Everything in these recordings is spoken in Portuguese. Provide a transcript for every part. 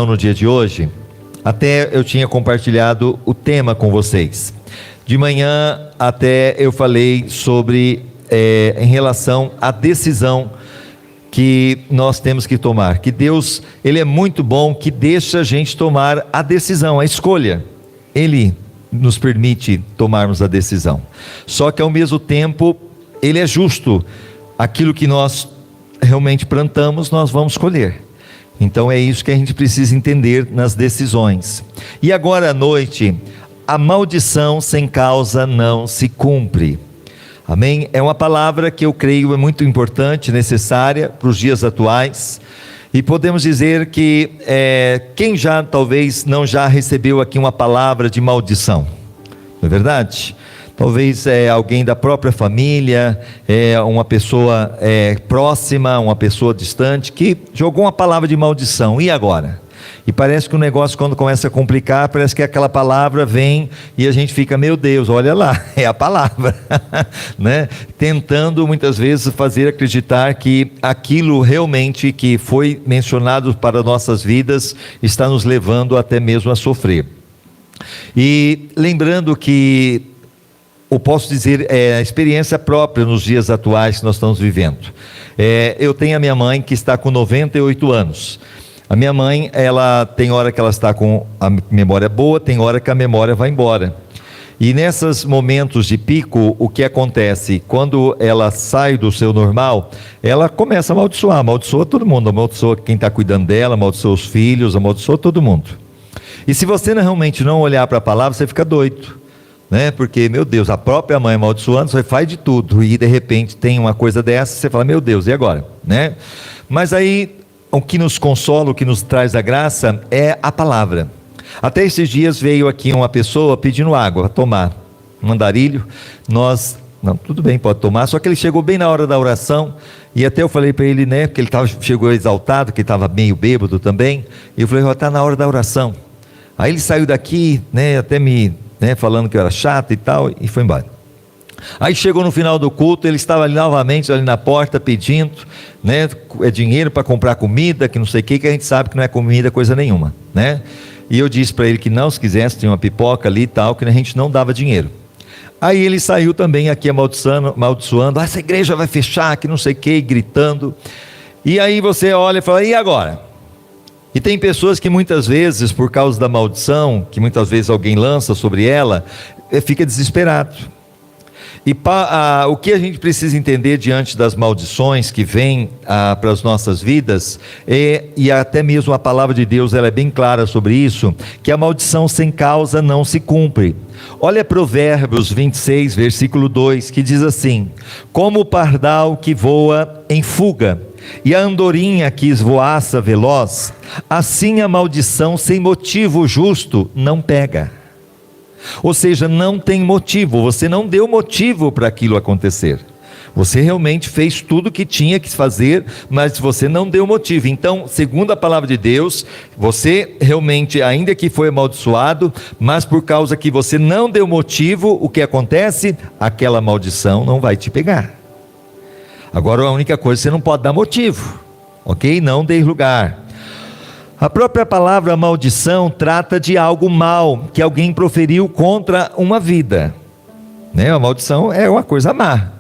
No dia de hoje, até eu tinha compartilhado o tema com vocês. De manhã até eu falei sobre, em relação à decisão que nós temos que tomar, que Deus, Ele é muito bom, que deixa a gente tomar a decisão, a escolha. Ele nos permite tomarmos a decisão, só que ao mesmo tempo, Ele é justo. Aquilo que nós realmente plantamos, nós vamos colher. Então é isso que a gente precisa entender nas decisões. E agora à noite, a maldição sem causa não se cumpre. Amém? É uma palavra que eu creio é muito importante, necessária para os dias atuais. E podemos dizer que quem já talvez não já recebeu aqui uma palavra de maldição, não é verdade? Talvez alguém da própria família, uma pessoa próxima, uma pessoa distante, que jogou uma palavra de maldição. E agora? E parece que o negócio, quando começa a complicar, parece que aquela palavra vem e a gente fica, meu Deus, olha lá, é a palavra, né? Tentando muitas vezes fazer acreditar que aquilo realmente que foi mencionado para nossas vidas está nos levando até mesmo a sofrer. E lembrando que eu posso dizer, a experiência própria nos dias atuais que nós estamos vivendo. Eu tenho a minha mãe que está com 98 anos. A minha mãe, ela tem hora que ela está com a memória boa, tem hora que a memória vai embora. E nesses momentos de pico, o que acontece? Quando ela sai do seu normal, ela começa a amaldiçoar, amaldiçoa todo mundo, amaldiçoa quem está cuidando dela, amaldiçoa os filhos, amaldiçoa todo mundo. E se você realmente não olhar para a palavra, você fica doido. Né? Porque, meu Deus, a própria mãe amaldiçoando, você faz de tudo, e de repente tem uma coisa dessa, você fala, meu Deus, e agora? Né? Mas aí, o que nos consola, o que nos traz a graça, é a palavra. Até esses dias veio aqui uma pessoa pedindo água para tomar, um andarilho, não, tudo bem, pode tomar, só que ele chegou bem na hora da oração, e até eu falei para ele, né, porque ele chegou exaltado, que estava meio bêbado também, e eu falei, está na hora da oração. Aí ele saiu daqui, né, até falando que eu era chato e tal, e foi embora. Aí chegou no final do culto, ele estava ali novamente ali na porta pedindo, né, dinheiro para comprar comida, que não sei o que a gente sabe que não é comida coisa nenhuma, né? E eu disse para ele que não, se quisesse, tinha uma pipoca ali e tal, que a gente não dava dinheiro. Aí ele saiu também aqui amaldiçoando, essa igreja vai fechar, que não sei o que, gritando. E aí você olha e fala, e agora? E tem pessoas que muitas vezes, por causa da maldição, que muitas vezes alguém lança sobre ela, fica desesperado. E o que a gente precisa entender diante das maldições que vêm para as nossas vidas, e até mesmo a palavra de Deus ela é bem clara sobre isso, que a maldição sem causa não se cumpre. Olha Provérbios 26, versículo 2, que diz assim, como o pardal que voa em fuga, e a andorinha que esvoaça veloz, assim a maldição sem motivo justo não pega. Ou seja, não tem motivo, você não deu motivo para aquilo acontecer. Você realmente fez tudo o que tinha que fazer, mas você não deu motivo. Então, segundo a palavra de Deus, você realmente, ainda que foi amaldiçoado, mas por causa que você não deu motivo, o que acontece? Aquela maldição não vai te pegar. Agora a única coisa, você não pode dar motivo, ok? Não dê lugar. A própria palavra maldição trata de algo mal que alguém proferiu contra uma vida, né? A maldição é uma coisa má.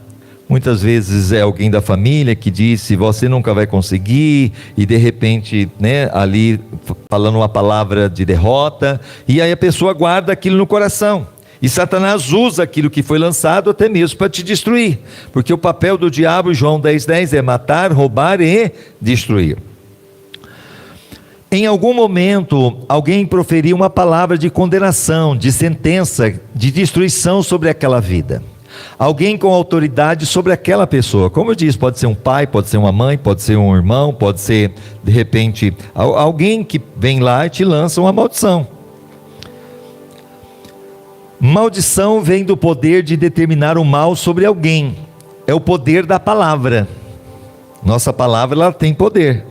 Muitas vezes é alguém da família que disse, você nunca vai conseguir, e de repente, né, ali falando uma palavra de derrota, e aí a pessoa guarda aquilo no coração. E Satanás usa aquilo que foi lançado até mesmo para te destruir, porque o papel do diabo, João 10:10, é matar, roubar e destruir. Em algum momento, alguém proferiu uma palavra de condenação, de sentença, de destruição sobre aquela vida. Alguém com autoridade sobre aquela pessoa. Como eu disse, pode ser um pai, pode ser uma mãe, pode ser um irmão, pode ser, de repente, alguém que vem lá e te lança uma maldição. Maldição vem do poder de determinar o mal sobre alguém. É o poder da palavra. Nossa palavra, ela tem poder,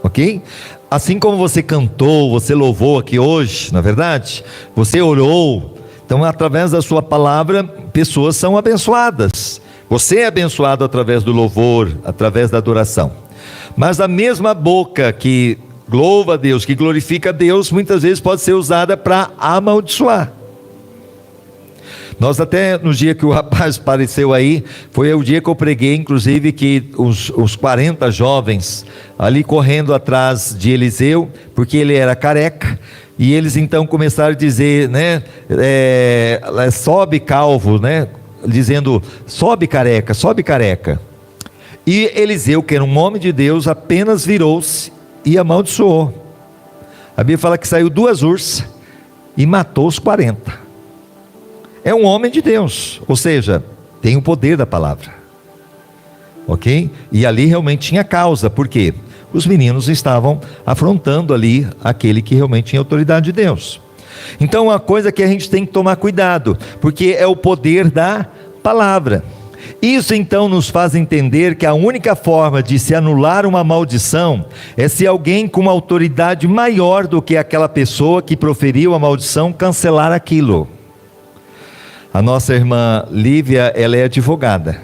ok? Assim como você cantou, você louvou aqui hoje, na verdade, você orou, então através da sua palavra, pessoas são abençoadas, você é abençoado através do louvor, através da adoração. Mas a mesma boca que louva a Deus, que glorifica a Deus, muitas vezes pode ser usada para amaldiçoar. Nós até, no dia que o rapaz apareceu aí, foi o dia que eu preguei, inclusive, que os 40 jovens ali correndo atrás de Eliseu, porque ele era careca, e eles então começaram a dizer, né, sobe calvo, né, dizendo, sobe careca, sobe careca. E Eliseu, que era um homem de Deus, apenas virou-se e amaldiçoou. A Bíblia fala que saiu 2 ursas e matou os 40. É um homem de Deus, ou seja, tem o poder da palavra, ok? E ali realmente tinha causa, por quê? Os meninos estavam afrontando ali aquele que realmente tinha autoridade de Deus. Então, uma coisa que a gente tem que tomar cuidado, porque é o poder da palavra. Isso então nos faz entender que a única forma de se anular uma maldição é se alguém com uma autoridade maior do que aquela pessoa que proferiu a maldição cancelar aquilo. A nossa irmã Lívia, ela é advogada,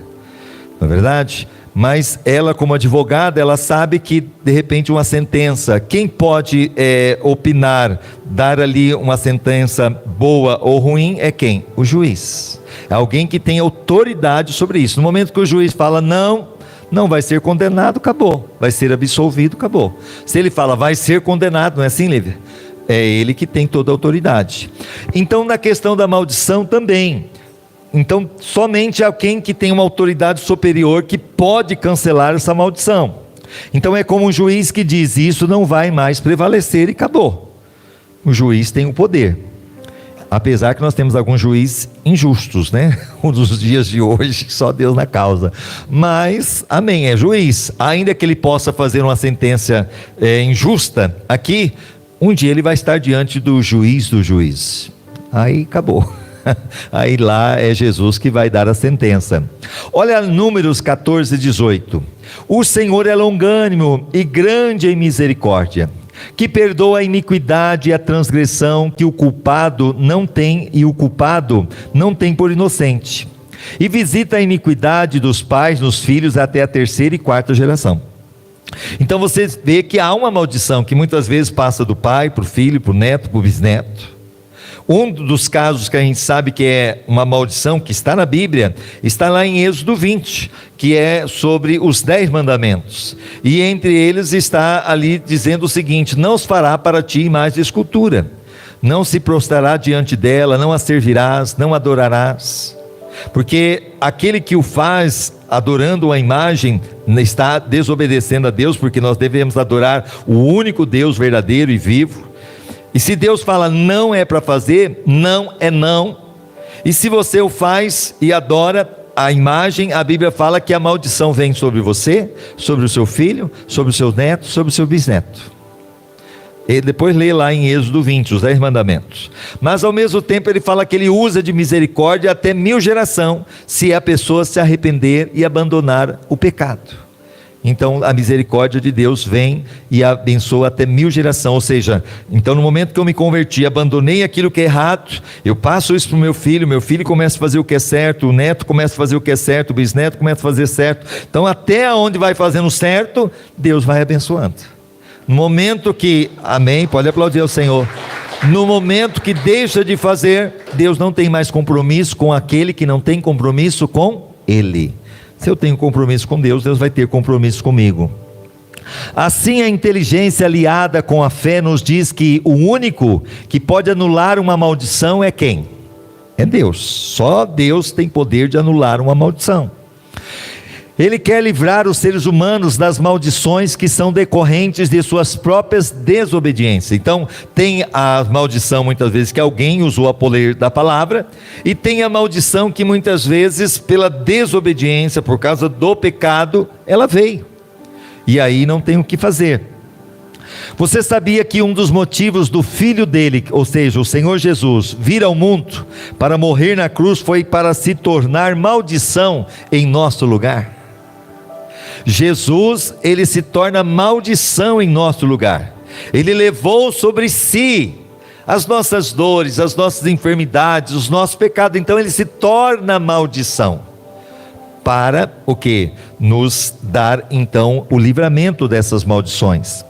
não é verdade? Mas ela, como advogada, ela sabe que de repente uma sentença, quem pode opinar, dar ali uma sentença boa ou ruim é quem? O juiz. É alguém que tem autoridade sobre isso. No momento que o juiz fala não vai ser condenado, acabou. Vai ser absolvido, acabou. Se ele fala vai ser condenado, não é assim, Lívia? É ele que tem toda a autoridade. Então, na questão da maldição também. Então, somente alguém que tem uma autoridade superior que pode cancelar essa maldição. Então, é como um juiz que diz, isso não vai mais prevalecer e acabou. O juiz tem o poder. Apesar que nós temos alguns juízes injustos, né? Um dos dias de hoje, só Deus na causa. Mas, amém, é juiz. Ainda que ele possa fazer uma sentença injusta aqui, um dia ele vai estar diante do juiz do juiz. Aí acabou. Aí lá é Jesus que vai dar a sentença. Olha Números 14, 18. O Senhor é longânimo e grande em misericórdia, que perdoa a iniquidade e a transgressão que o culpado não tem, e o culpado não tem por inocente, e visita a iniquidade dos pais nos filhos até a 3ª e 4ª geração. Então você vê que há uma maldição que muitas vezes passa do pai para o filho, para o neto, para o bisneto. Um dos casos que a gente sabe que é uma maldição, que está na Bíblia, está lá em Êxodo 20, que é sobre os 10 mandamentos, e entre eles está ali dizendo o seguinte: não os fará para ti imagem de escultura, não se prostrará diante dela, não a servirás, não adorarás, porque aquele que o faz adorando a imagem está desobedecendo a Deus, porque nós devemos adorar o único Deus verdadeiro e vivo. E se Deus fala não é para fazer, não é não. E se você o faz e adora a imagem, a Bíblia fala que a maldição vem sobre você, sobre o seu filho, sobre o seu neto, sobre o seu bisneto. E depois lê lá em Êxodo 20, os 10 mandamentos. Mas ao mesmo tempo ele fala que ele usa de misericórdia até 1000 gerações, se a pessoa se arrepender e abandonar o pecado. Então a misericórdia de Deus vem e abençoa até 1000 gerações, ou seja, então no momento que eu me converti, abandonei aquilo que é errado, eu passo isso para o meu filho começa a fazer o que é certo, o neto começa a fazer o que é certo, o bisneto começa a fazer certo, então até onde vai fazendo certo, Deus vai abençoando. No momento que, amém, pode aplaudir ao Senhor, no momento que deixa de fazer, Deus não tem mais compromisso com aquele que não tem compromisso com Ele. Se eu tenho compromisso com Deus, Deus vai ter compromisso comigo. Assim, a inteligência aliada com a fé nos diz que o único que pode anular uma maldição é quem? É Deus. Só Deus tem poder de anular uma maldição. Ele quer livrar os seres humanos das maldições que são decorrentes de suas próprias desobediências. Então tem a maldição muitas vezes que alguém usou a poder da palavra, e tem a maldição que muitas vezes pela desobediência, por causa do pecado, ela veio, e aí não tem o que fazer. Você sabia que um dos motivos do Filho dele, ou seja, o Senhor Jesus, vir ao mundo para morrer na cruz foi para se tornar maldição em nosso lugar? Jesus, ele se torna maldição em nosso lugar. Ele levou sobre si as nossas dores, as nossas enfermidades, os nossos pecados. Então ele se torna maldição. Para o quê? Nos dar então o livramento dessas maldições.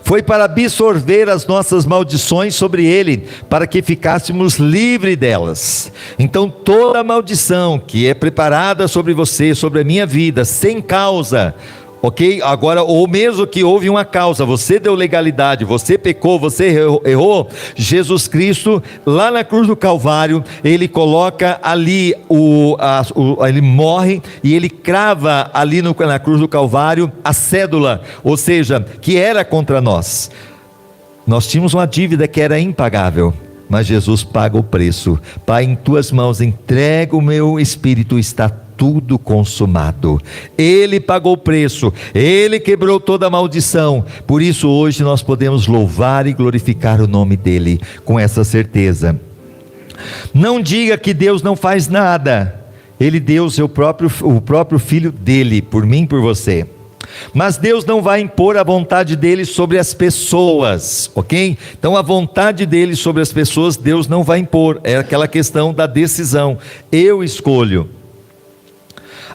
Foi para absorver as nossas maldições sobre ele, para que ficássemos livres delas. Então toda maldição que é preparada sobre você, sobre a minha vida, sem causa, ok? Agora, ou mesmo que houve uma causa, você deu legalidade, você pecou, você errou, Jesus Cristo, lá na cruz do Calvário, ele coloca ali, ele morre e ele crava ali na cruz do Calvário a cédula, ou seja, que era contra nós. Nós tínhamos uma dívida que era impagável, mas Jesus paga o preço. Pai, em tuas mãos entrego o meu espírito, está tudo consumado. Ele pagou o preço, ele quebrou toda a maldição. Por isso hoje nós podemos louvar e glorificar o nome dele com essa certeza. Não diga que Deus não faz nada. Ele deu o próprio filho dele, por mim e por você. Mas Deus não vai impor a vontade dele sobre as pessoas, ok? Então a vontade dele sobre as pessoas, Deus não vai impor. É aquela questão da decisão. Eu escolho.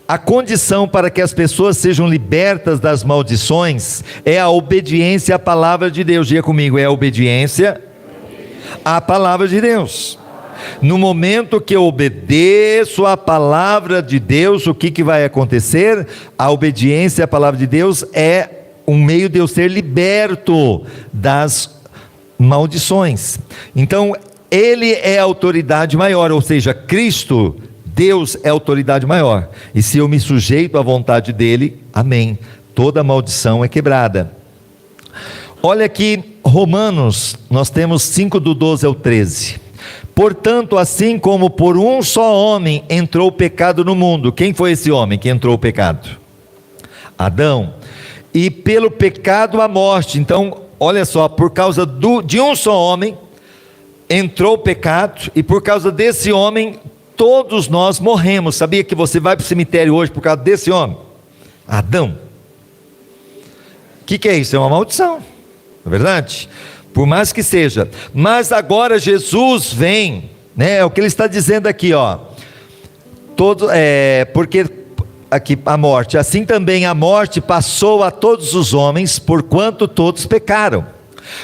A condição para que as pessoas sejam libertas das maldições é a obediência à palavra de Deus. Diga comigo, é a obediência à palavra de Deus. No momento que eu obedeço à palavra de Deus, o que vai acontecer? A obediência à palavra de Deus é um meio de eu ser liberto das maldições. Então, ele é a autoridade maior, ou seja, Cristo, Deus é a autoridade maior, e se eu me sujeito à vontade dele, amém, toda maldição é quebrada. Olha aqui, Romanos, nós temos 5 do 12 ao 13, portanto, assim como por um só homem entrou o pecado no mundo, quem foi esse homem que entrou o pecado? Adão, e pelo pecado a morte. Então, olha só, por causa de um só homem, entrou o pecado, e por causa desse homem, todos nós morremos. Sabia que você vai para o cemitério hoje por causa desse homem? Adão. O que é isso? É uma maldição, não é verdade? Por mais que seja. Mas agora Jesus vem, né? É o que ele está dizendo aqui, ó. Porque aqui a morte, assim também a morte passou a todos os homens, porquanto todos pecaram.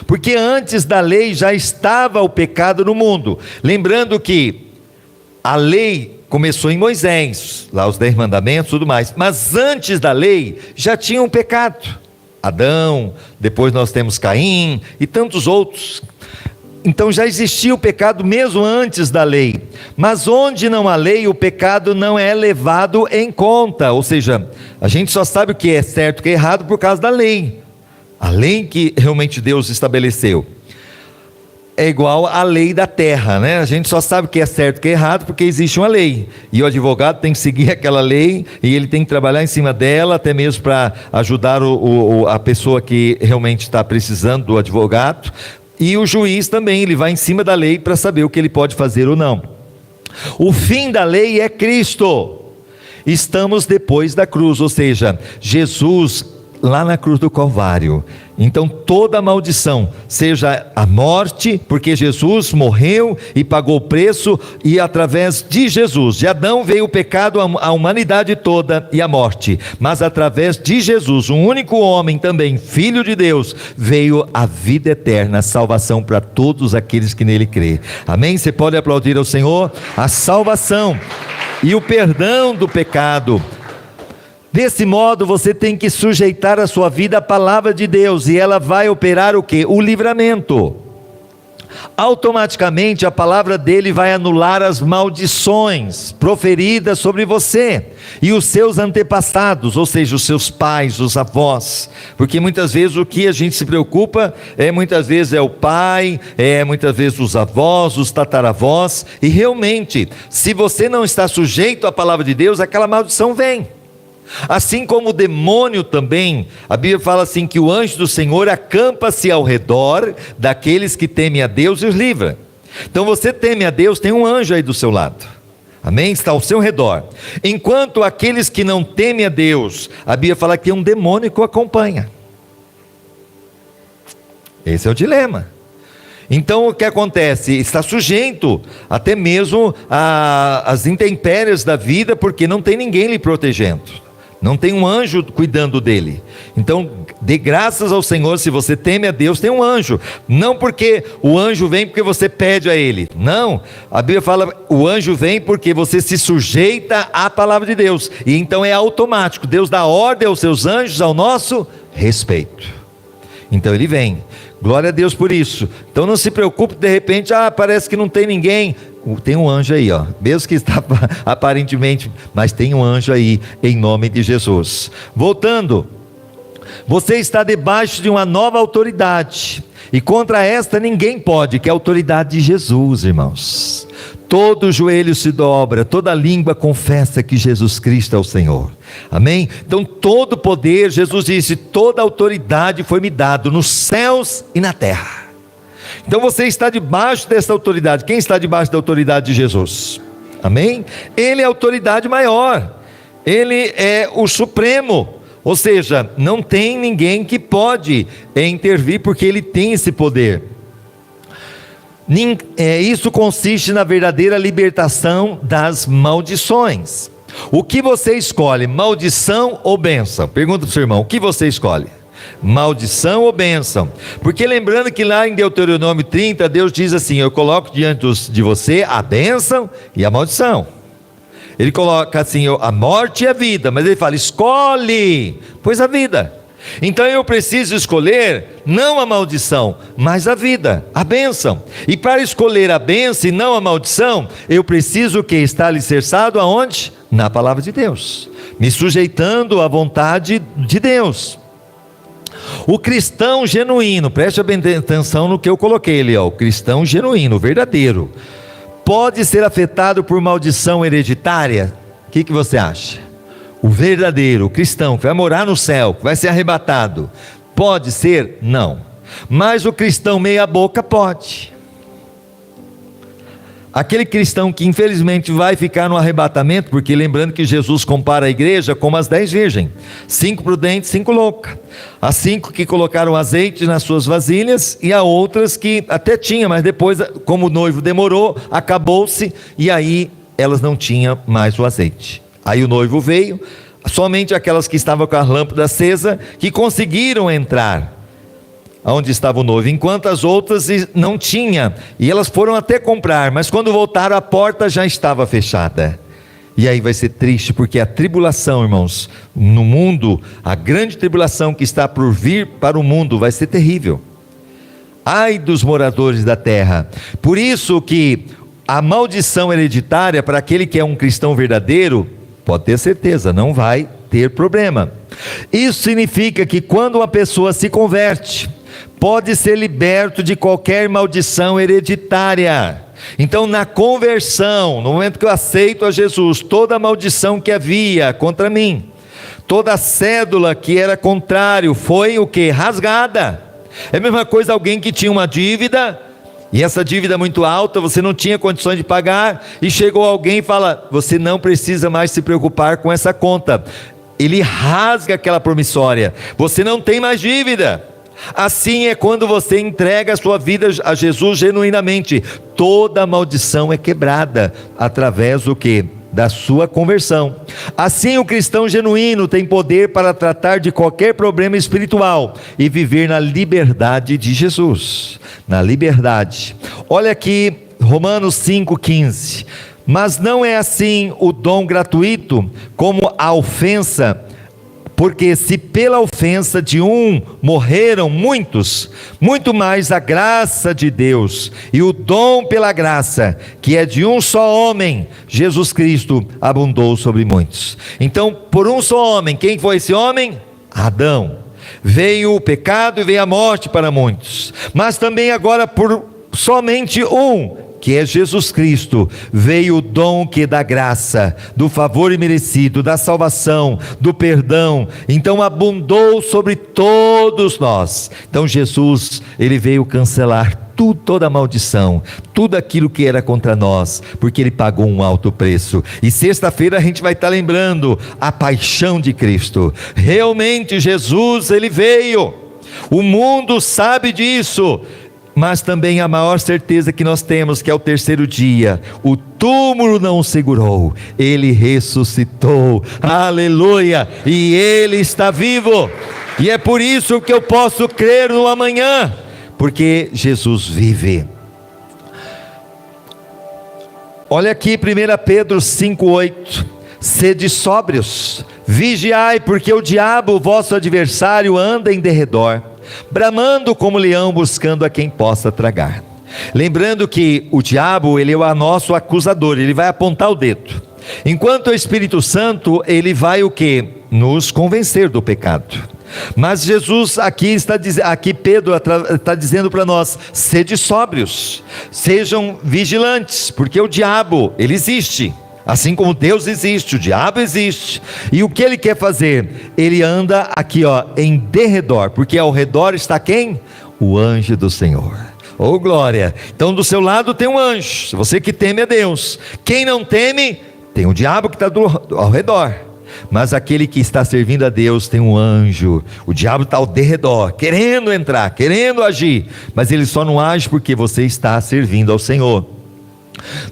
Porque antes da lei já estava o pecado no mundo. Lembrando que a lei começou em Moisés, lá os 10 mandamentos e tudo mais, mas antes da lei já tinha um pecado. Adão, depois nós temos Caim e tantos outros. Então já existia o pecado mesmo antes da lei, mas onde não há lei, o pecado não é levado em conta, ou seja, a gente só sabe o que é certo e o que é errado por causa da lei, a lei que realmente Deus estabeleceu. É igual à lei da terra, né? A gente só sabe o que é certo e o que é errado porque existe uma lei, e o advogado tem que seguir aquela lei, e ele tem que trabalhar em cima dela, até mesmo para ajudar a pessoa que realmente está precisando do advogado, e o juiz também, ele vai em cima da lei para saber o que ele pode fazer ou não. O fim da lei é Cristo, estamos depois da cruz, ou seja, Jesus lá na cruz do Calvário. Então toda maldição, seja a morte, porque Jesus morreu e pagou o preço, e através de Jesus, de Adão veio o pecado, a humanidade toda e a morte, mas através de Jesus, um único homem também, Filho de Deus, veio a vida eterna, a salvação para todos aqueles que nele crê. Amém? Você pode aplaudir ao Senhor? A salvação e o perdão do pecado. Desse modo você tem que sujeitar a sua vida à palavra de Deus, e ela vai operar o quê? O livramento. Automaticamente a palavra dele vai anular as maldições proferidas sobre você e os seus antepassados, ou seja, os seus pais, os avós, porque muitas vezes o que a gente se preocupa muitas vezes é o pai, muitas vezes os avós, os tataravós, e realmente, se você não está sujeito à palavra de Deus, aquela maldição vem. Assim como o demônio também, a Bíblia fala assim, que o anjo do Senhor acampa-se ao redor daqueles que temem a Deus e os livra. Então você teme a Deus, tem um anjo aí do seu lado, amém? Está ao seu redor. Enquanto aqueles que não temem a Deus, a Bíblia fala que tem um demônio que o acompanha. Esse é o dilema. Então o que acontece? Está sujeito até mesmo às intempéries da vida, porque não tem ninguém lhe protegendo. não tem um anjo cuidando dele. Então, dê graças ao Senhor, se você teme a Deus, tem um anjo. Não porque o anjo vem porque você pede a ele. Não, a Bíblia fala, o anjo vem porque você se sujeita à palavra de Deus. E então é automático, Deus dá ordem aos seus anjos ao nosso respeito. Então ele vem, glória a Deus por isso. Então não se preocupe, de repente, parece que não tem ninguém. Tem um anjo aí, mesmo que está aparentemente, mas tem um anjo aí, em nome de Jesus. Voltando, você está debaixo de uma nova autoridade, e contra esta ninguém pode, que é a autoridade de Jesus, irmãos. Todo joelho se dobra, toda língua confessa que Jesus Cristo é o Senhor, amém? Então todo poder, Jesus disse, toda autoridade foi me dado nos céus e na terra. Então você está debaixo dessa autoridade. Quem está debaixo da autoridade de Jesus? Amém? Ele é a autoridade maior, ele é o supremo, ou seja, não tem ninguém que pode intervir, porque ele tem esse poder. Isso consiste na verdadeira libertação das maldições. O que você escolhe, maldição ou bênção? Pergunta para o seu irmão, o que você escolhe? Maldição ou bênção? Porque lembrando que lá em Deuteronômio 30, Deus diz assim, eu coloco diante de você a bênção e a maldição. Ele coloca assim, a morte e a vida, mas ele fala, escolhe, pois a vida. Então eu preciso escolher não a maldição, mas a vida, a bênção. E para escolher a bênção e não a maldição, eu preciso que estar alicerçado aonde? Na palavra de Deus, me sujeitando à vontade de Deus. O cristão genuíno, preste bem atenção no que eu coloquei ali, o cristão genuíno, verdadeiro, pode ser afetado por maldição hereditária? O que você acha? O verdadeiro, o cristão que vai morar no céu, que vai ser arrebatado, pode ser? Não. Mas o cristão meia boca pode. Aquele cristão que infelizmente vai ficar no arrebatamento, porque lembrando que Jesus compara a igreja como as 10 virgens, 5 prudentes, 5 loucas. As 5 que colocaram azeite nas suas vasilhas, e há outras que até tinham, mas depois, como o noivo demorou, acabou-se, e aí elas não tinham mais o azeite. Aí o noivo veio, somente aquelas que estavam com a lâmpada acesa, que conseguiram entrar onde estava o noivo, enquanto as outras não tinham, e elas foram até comprar, mas quando voltaram a porta já estava fechada. E aí vai ser triste, porque a tribulação, irmãos, no mundo, a grande tribulação que está por vir para o mundo vai ser terrível. Ai dos moradores da terra. Por isso que a maldição hereditária, para aquele que é um cristão verdadeiro, pode ter certeza, não vai ter problema. Isso significa que quando uma pessoa se converte, pode ser liberto de qualquer maldição hereditária. Então na conversão, no momento que eu aceito a Jesus, toda a maldição que havia contra mim, toda a cédula que era contrário, foi o que? Rasgada. É a mesma coisa alguém que tinha uma dívida, e essa dívida muito alta, você não tinha condições de pagar, e chegou alguém e fala, você não precisa mais se preocupar com essa conta. Ele rasga aquela promissória, você não tem mais dívida. Assim é quando você entrega a sua vida a Jesus genuinamente, toda maldição é quebrada, através do que? Da sua conversão. Assim o cristão genuíno tem poder para tratar de qualquer problema espiritual, e viver na liberdade de Jesus, na liberdade. Olha aqui, Romanos 5,15, mas não é assim o dom gratuito, como a ofensa. Porque se pela ofensa de um morreram muitos, muito mais a graça de Deus e o dom pela graça, que é de um só homem, Jesus Cristo, abundou sobre muitos. Então, por um só homem, quem foi esse homem? Adão. Veio o pecado e veio a morte para muitos, mas também agora por somente um, que é Jesus Cristo, veio o dom que dá graça, do favor imerecido, da salvação, do perdão. Então abundou sobre todos nós. Então Jesus, ele veio cancelar toda a maldição, tudo aquilo que era contra nós, porque ele pagou um alto preço. E sexta-feira a gente vai estar lembrando a paixão de Cristo. Realmente Jesus, ele veio, o mundo sabe disso. mas também a maior certeza que nós temos, que é o terceiro dia. O túmulo não o segurou, ele ressuscitou, aleluia, e ele está vivo, e é por isso que eu posso crer no amanhã, porque Jesus vive. Olha aqui 1 Pedro 5,8: sede sóbrios, vigiai, porque o diabo, vosso adversário, anda em derredor, bramando como leão, buscando a quem possa tragar. Lembrando que o diabo, ele é o nosso acusador, ele vai apontar o dedo, enquanto o Espírito Santo, ele vai o quê? Nos convencer do pecado. Mas Jesus aqui Pedro está dizendo para nós: sede sóbrios, sejam vigilantes, porque o diabo, ele existe, assim como Deus existe, o diabo existe, e o que ele quer fazer? Ele anda aqui em derredor, porque ao redor está quem? O anjo do Senhor. Oh glória! Então do seu lado tem um anjo, você que teme a Deus. Quem não teme, tem o diabo que está ao redor. Mas aquele que está servindo a Deus tem um anjo. O diabo está ao derredor, querendo entrar, querendo agir, mas ele só não age porque você está servindo ao Senhor.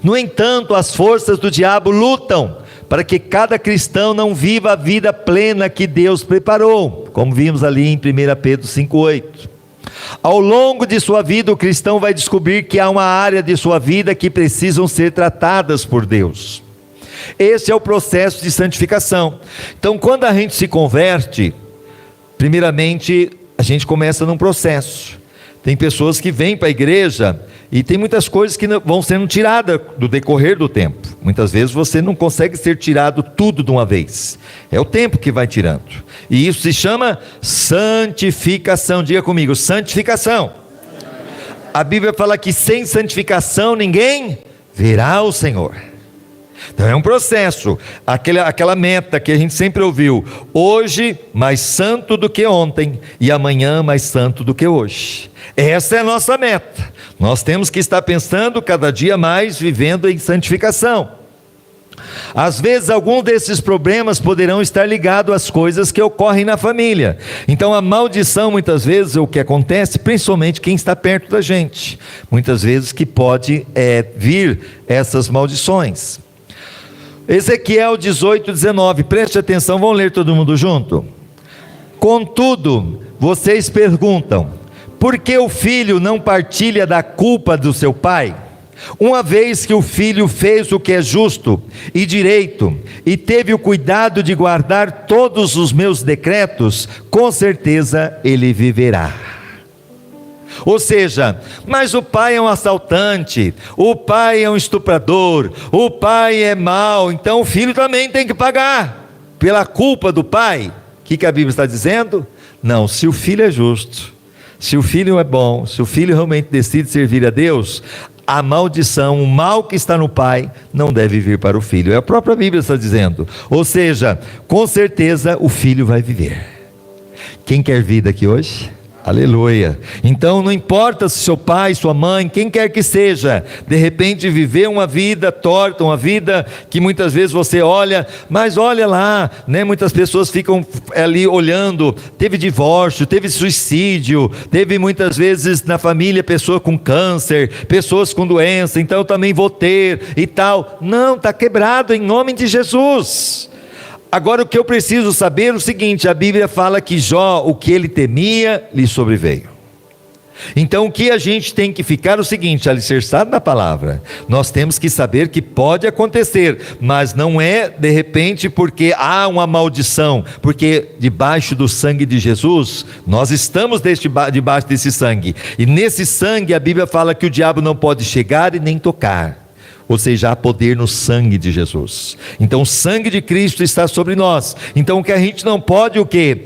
No entanto, as forças do diabo lutam para que cada cristão não viva a vida plena que Deus preparou, como vimos ali em 1 Pedro 5,8. Ao longo de sua vida, o cristão vai descobrir que há uma área de sua vida que precisam ser tratadas por Deus. Esse é o processo de santificação. Então, quando a gente se converte, primeiramente a gente começa num processo. Tem pessoas que vêm para a igreja e tem muitas coisas que vão sendo tiradas do decorrer do tempo. Muitas vezes você não consegue ser tirado tudo de uma vez, é o tempo que vai tirando, e isso se chama santificação. Diga comigo: santificação. A Bíblia fala que sem santificação ninguém verá o Senhor. Então é um processo, aquela meta que a gente sempre ouviu: hoje mais santo do que ontem, e amanhã mais santo do que hoje. Essa é a nossa meta. Nós temos que estar pensando cada dia mais, vivendo em santificação. Às vezes alguns desses problemas poderão estar ligados às coisas que ocorrem na família. Então a maldição, muitas vezes, é o que acontece, principalmente quem está perto da gente, muitas vezes que pode vir essas maldições. Ezequiel 18:19, preste atenção, vamos ler todo mundo junto? Contudo, vocês perguntam: por que o filho não partilha da culpa do seu pai? Uma vez que o filho fez o que é justo e direito, e teve o cuidado de guardar todos os meus decretos, com certeza ele viverá. Ou seja, mas o pai é um assaltante, o pai é um estuprador, o pai é mau, então o filho também tem que pagar pela culpa do pai. O que a Bíblia está dizendo? Não, se o filho é justo, se o filho é bom, se o filho realmente decide servir a Deus, a maldição, o mal que está no pai, não deve vir para o filho. É a própria Bíblia está dizendo. Ou seja, com certeza o filho vai viver. Quem quer vida aqui hoje? Aleluia. Então não importa se seu pai, sua mãe, quem quer que seja, de repente viver uma vida torta, uma vida que muitas vezes você olha, mas olha lá, né? Muitas pessoas ficam ali olhando, teve divórcio, teve suicídio, teve muitas vezes na família pessoa com câncer, pessoas com doença, então eu também vou ter e tal. Não, está quebrado em nome de Jesus. Agora o que eu preciso saber é o seguinte: a Bíblia fala que Jó, o que ele temia, lhe sobreveio. Então o que a gente tem que ficar é o seguinte, alicerçado na palavra. Nós temos que saber que pode acontecer, mas não é de repente porque há uma maldição, porque debaixo do sangue de Jesus, nós estamos debaixo desse sangue, e nesse sangue a Bíblia fala que o diabo não pode chegar e nem tocar. Ou seja, há poder no sangue de Jesus. Então o sangue de Cristo está sobre nós. Então o que a gente não pode, o quê?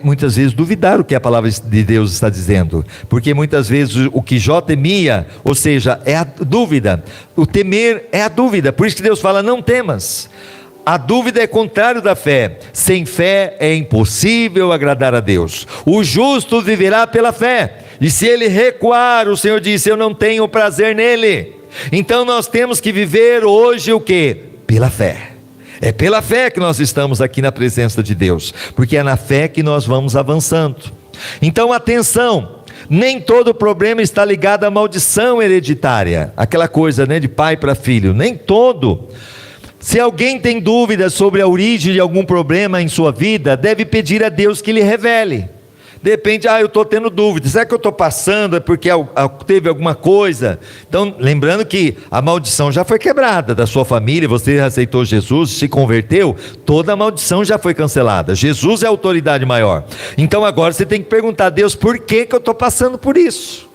Muitas vezes duvidar o que a palavra de Deus está dizendo, porque muitas vezes o que Jó temia, ou seja, é a dúvida. O temer é a dúvida, por isso que Deus fala: não temas. A dúvida é contrário da fé. Sem fé é impossível agradar a Deus. O justo viverá pela fé, e se ele recuar, o Senhor disse: eu não tenho prazer nele. Então nós temos que viver hoje o quê? Pela fé. É pela fé que nós estamos aqui na presença de Deus, porque é na fé que nós vamos avançando. Então atenção, Nem todo problema está ligado à maldição hereditária, aquela coisa, né, de pai para filho, nem todo. Se alguém tem dúvidas sobre a origem de algum problema em sua vida, deve pedir a Deus que lhe revele. De repente, eu estou tendo dúvida, será que eu estou passando, é porque teve alguma coisa? Então, lembrando que a maldição já foi quebrada da sua família, você aceitou Jesus, se converteu, toda a maldição já foi cancelada, Jesus é a autoridade maior. Então agora você tem que perguntar a Deus, por que eu estou passando por isso?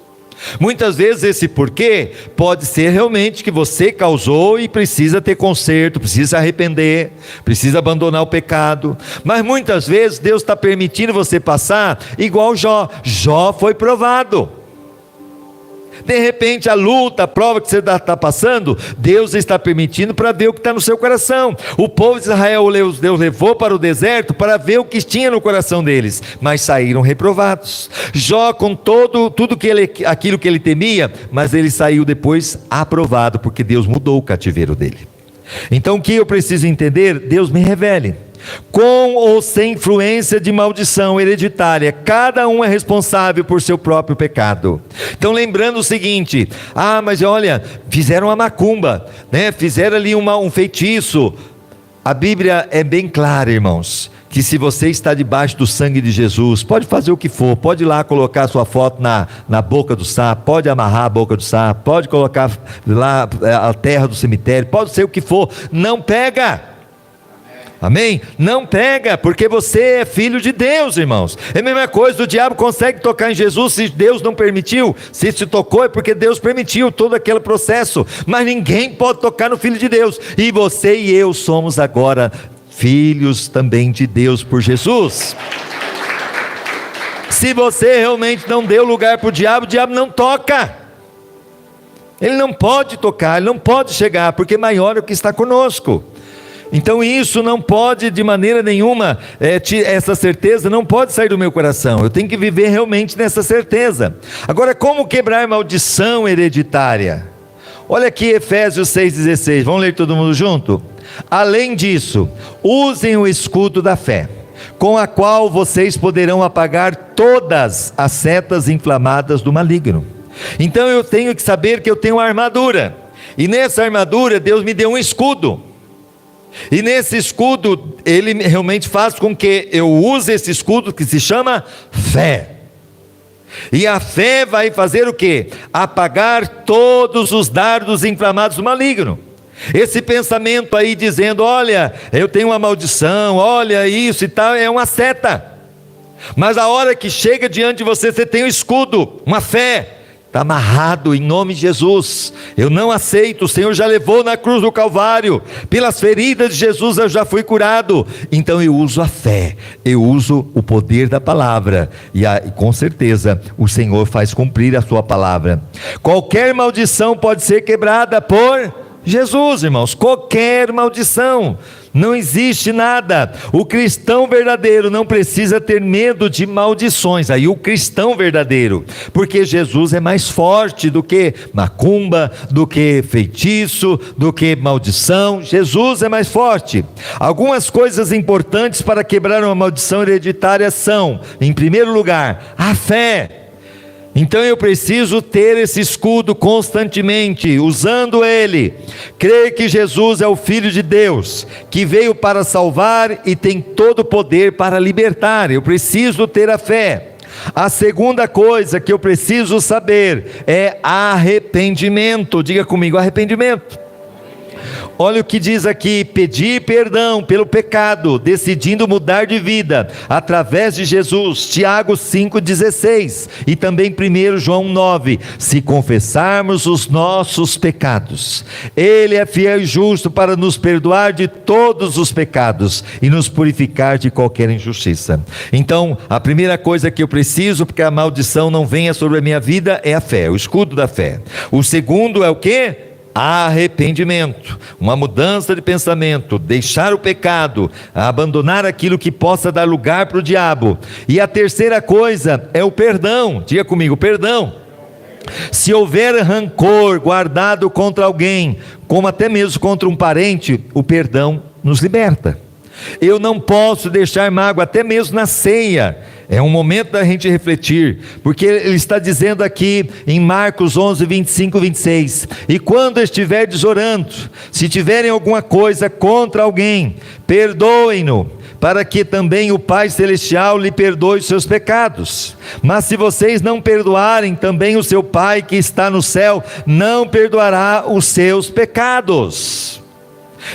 Muitas vezes esse porquê pode ser realmente que você causou e precisa ter conserto, precisa se arrepender, precisa abandonar o pecado. Mas muitas vezes Deus está permitindo você passar igual Jó. Jó foi provado. De repente a luta, a prova que você está passando, Deus está permitindo para ver o que está no seu coração. O povo de Israel, Deus levou para o deserto para ver o que tinha no coração deles, mas saíram reprovados. Jó com tudo aquilo que ele temia, mas ele saiu depois aprovado, porque Deus mudou o cativeiro dele. Então o que eu preciso entender? Deus me revele. Com ou sem influência de maldição hereditária, cada um é responsável por seu próprio pecado. Então lembrando o seguinte, mas olha, fizeram uma macumba, né? Fizeram ali um feitiço. A Bíblia é bem clara, irmãos, que se você está debaixo do sangue de Jesus, pode fazer o que for, pode ir lá colocar sua foto na boca do sapo, pode amarrar a boca do sapo, pode colocar lá a terra do cemitério, pode ser o que for, não pega. Amém? Não pega, porque você é filho de Deus, irmãos. É a mesma coisa, o diabo consegue tocar em Jesus se Deus não permitiu. Se se tocou é porque Deus permitiu todo aquele processo, mas ninguém pode tocar no Filho de Deus, e você e eu somos agora filhos também de Deus por Jesus. Se você realmente não deu lugar para o diabo não toca. Ele não pode tocar, ele não pode chegar, porque maior é o que está conosco. Então isso não pode de maneira nenhuma, essa certeza não pode sair do meu coração, eu tenho que viver realmente nessa certeza. Agora, como quebrar maldição hereditária? Olha aqui Efésios 6,16, vamos ler todo mundo junto? Além disso, usem o escudo da fé, com a qual vocês poderão apagar todas as setas inflamadas do maligno. Então eu tenho que saber que eu tenho uma armadura, e nessa armadura Deus me deu um escudo. E nesse escudo, Ele realmente faz com que eu use esse escudo que se chama fé. E a fé vai fazer o quê? Apagar todos os dardos inflamados do maligno. Esse pensamento aí dizendo, olha, eu tenho uma maldição, olha isso e tal, é uma seta. Mas a hora que chega diante de você, você tem um escudo, uma fé. Está amarrado em nome de Jesus. Eu não aceito, o Senhor já levou na cruz do Calvário, pelas feridas de Jesus eu já fui curado. Então eu uso a fé, eu uso o poder da palavra, e com certeza o Senhor faz cumprir a sua palavra. Qualquer maldição pode ser quebrada por Jesus, irmãos. Qualquer maldição, não existe nada. O cristão verdadeiro não precisa ter medo de maldições. Aí o cristão verdadeiro, porque Jesus é mais forte do que macumba, do que feitiço, do que maldição. Jesus é mais forte. Algumas coisas importantes para quebrar uma maldição hereditária são, em primeiro lugar, a fé. Então eu preciso ter esse escudo constantemente, usando ele. Crer que Jesus é o Filho de Deus, que veio para salvar e tem todo o poder para libertar. Eu preciso ter a fé. A segunda coisa que eu preciso saber é arrependimento. Diga comigo, arrependimento. Olha o que diz aqui: pedir perdão pelo pecado, decidindo mudar de vida, através de Jesus. Tiago 5,16, e também 1 João 9, se confessarmos os nossos pecados, Ele é fiel e justo para nos perdoar de todos os pecados, e nos purificar de qualquer injustiça. Então, a primeira coisa que eu preciso, porque a maldição não venha sobre a minha vida, é a fé, o escudo da fé. O segundo é o quê? Arrependimento, uma mudança de pensamento, deixar o pecado, abandonar aquilo que possa dar lugar para o diabo. E a terceira coisa é o perdão. Diga comigo, perdão. Se houver rancor guardado contra alguém, como até mesmo contra um parente, o perdão nos liberta. Eu não posso deixar mágoa, até mesmo na ceia. É um momento da gente refletir, porque ele está dizendo aqui em Marcos 11, 25 e 26, e quando estiverdes orando, se tiverem alguma coisa contra alguém, perdoem-no, para que também o Pai Celestial lhe perdoe os seus pecados. Mas se vocês não perdoarem, também o seu Pai que está no céu não perdoará os seus pecados.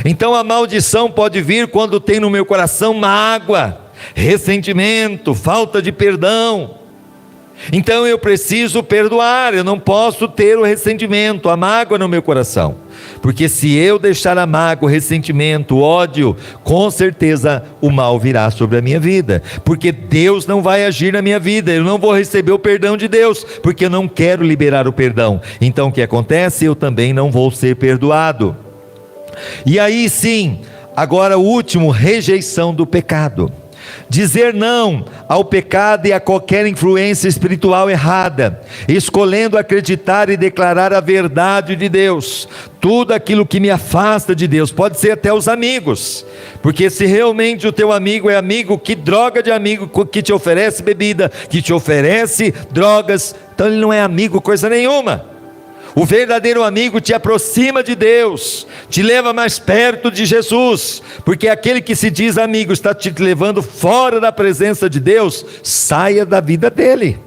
Então a maldição pode vir quando tem no meu coração mágoa, ressentimento, falta de perdão. Então eu preciso perdoar, eu não posso ter o ressentimento, a mágoa no meu coração, porque se eu deixar a mágoa, o ressentimento, o ódio, com certeza o mal virá sobre a minha vida, porque Deus não vai agir na minha vida, eu não vou receber o perdão de Deus, porque eu não quero liberar o perdão. Então o que acontece? Eu também não vou ser perdoado. E aí sim, agora o último, rejeição do pecado. Dizer não ao pecado e a qualquer influência espiritual errada, escolhendo acreditar e declarar a verdade de Deus. Tudo aquilo que me afasta de Deus, pode ser até os amigos, porque se realmente o teu amigo é amigo, que droga de amigo que te oferece bebida, que te oferece drogas, então ele não é amigo coisa nenhuma. O verdadeiro amigo te aproxima de Deus, te leva mais perto de Jesus, porque aquele que se diz amigo está te levando fora da presença de Deus. Saia da vida dele,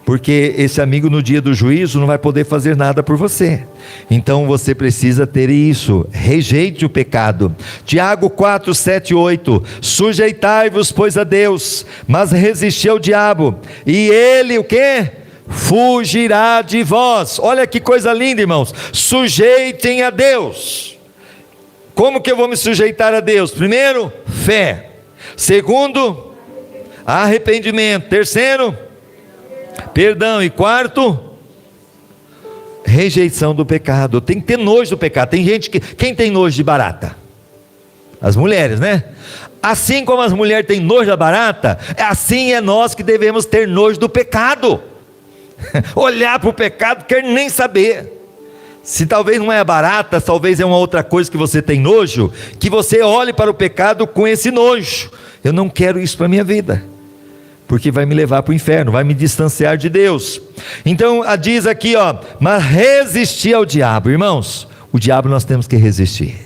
porque esse amigo no dia do juízo não vai poder fazer nada por você. Então você precisa ter isso, rejeite o pecado. Tiago 4, 7, 8, sujeitai-vos pois a Deus, mas resisti ao diabo, e ele o quê? Fugirá de vós. Olha que coisa linda, irmãos. Sujeitem a Deus. Como que eu vou me sujeitar a Deus? Primeiro, fé. Segundo, arrependimento. Terceiro, perdão. E quarto, rejeição do pecado. Tem que ter nojo do pecado. Tem gente que... Quem tem nojo de barata? As mulheres, né? Assim como as mulheres têm nojo da barata, assim é nós que devemos ter nojo do pecado. Olhar para o pecado, quer nem saber. Se talvez não é a barata, talvez é uma outra coisa que você tem nojo, que você olhe para o pecado com esse nojo. Eu não quero isso para a minha vida, porque vai me levar para o inferno, vai me distanciar de Deus. Então diz aqui, mas resistir ao diabo. Irmãos, o diabo nós temos que resistir.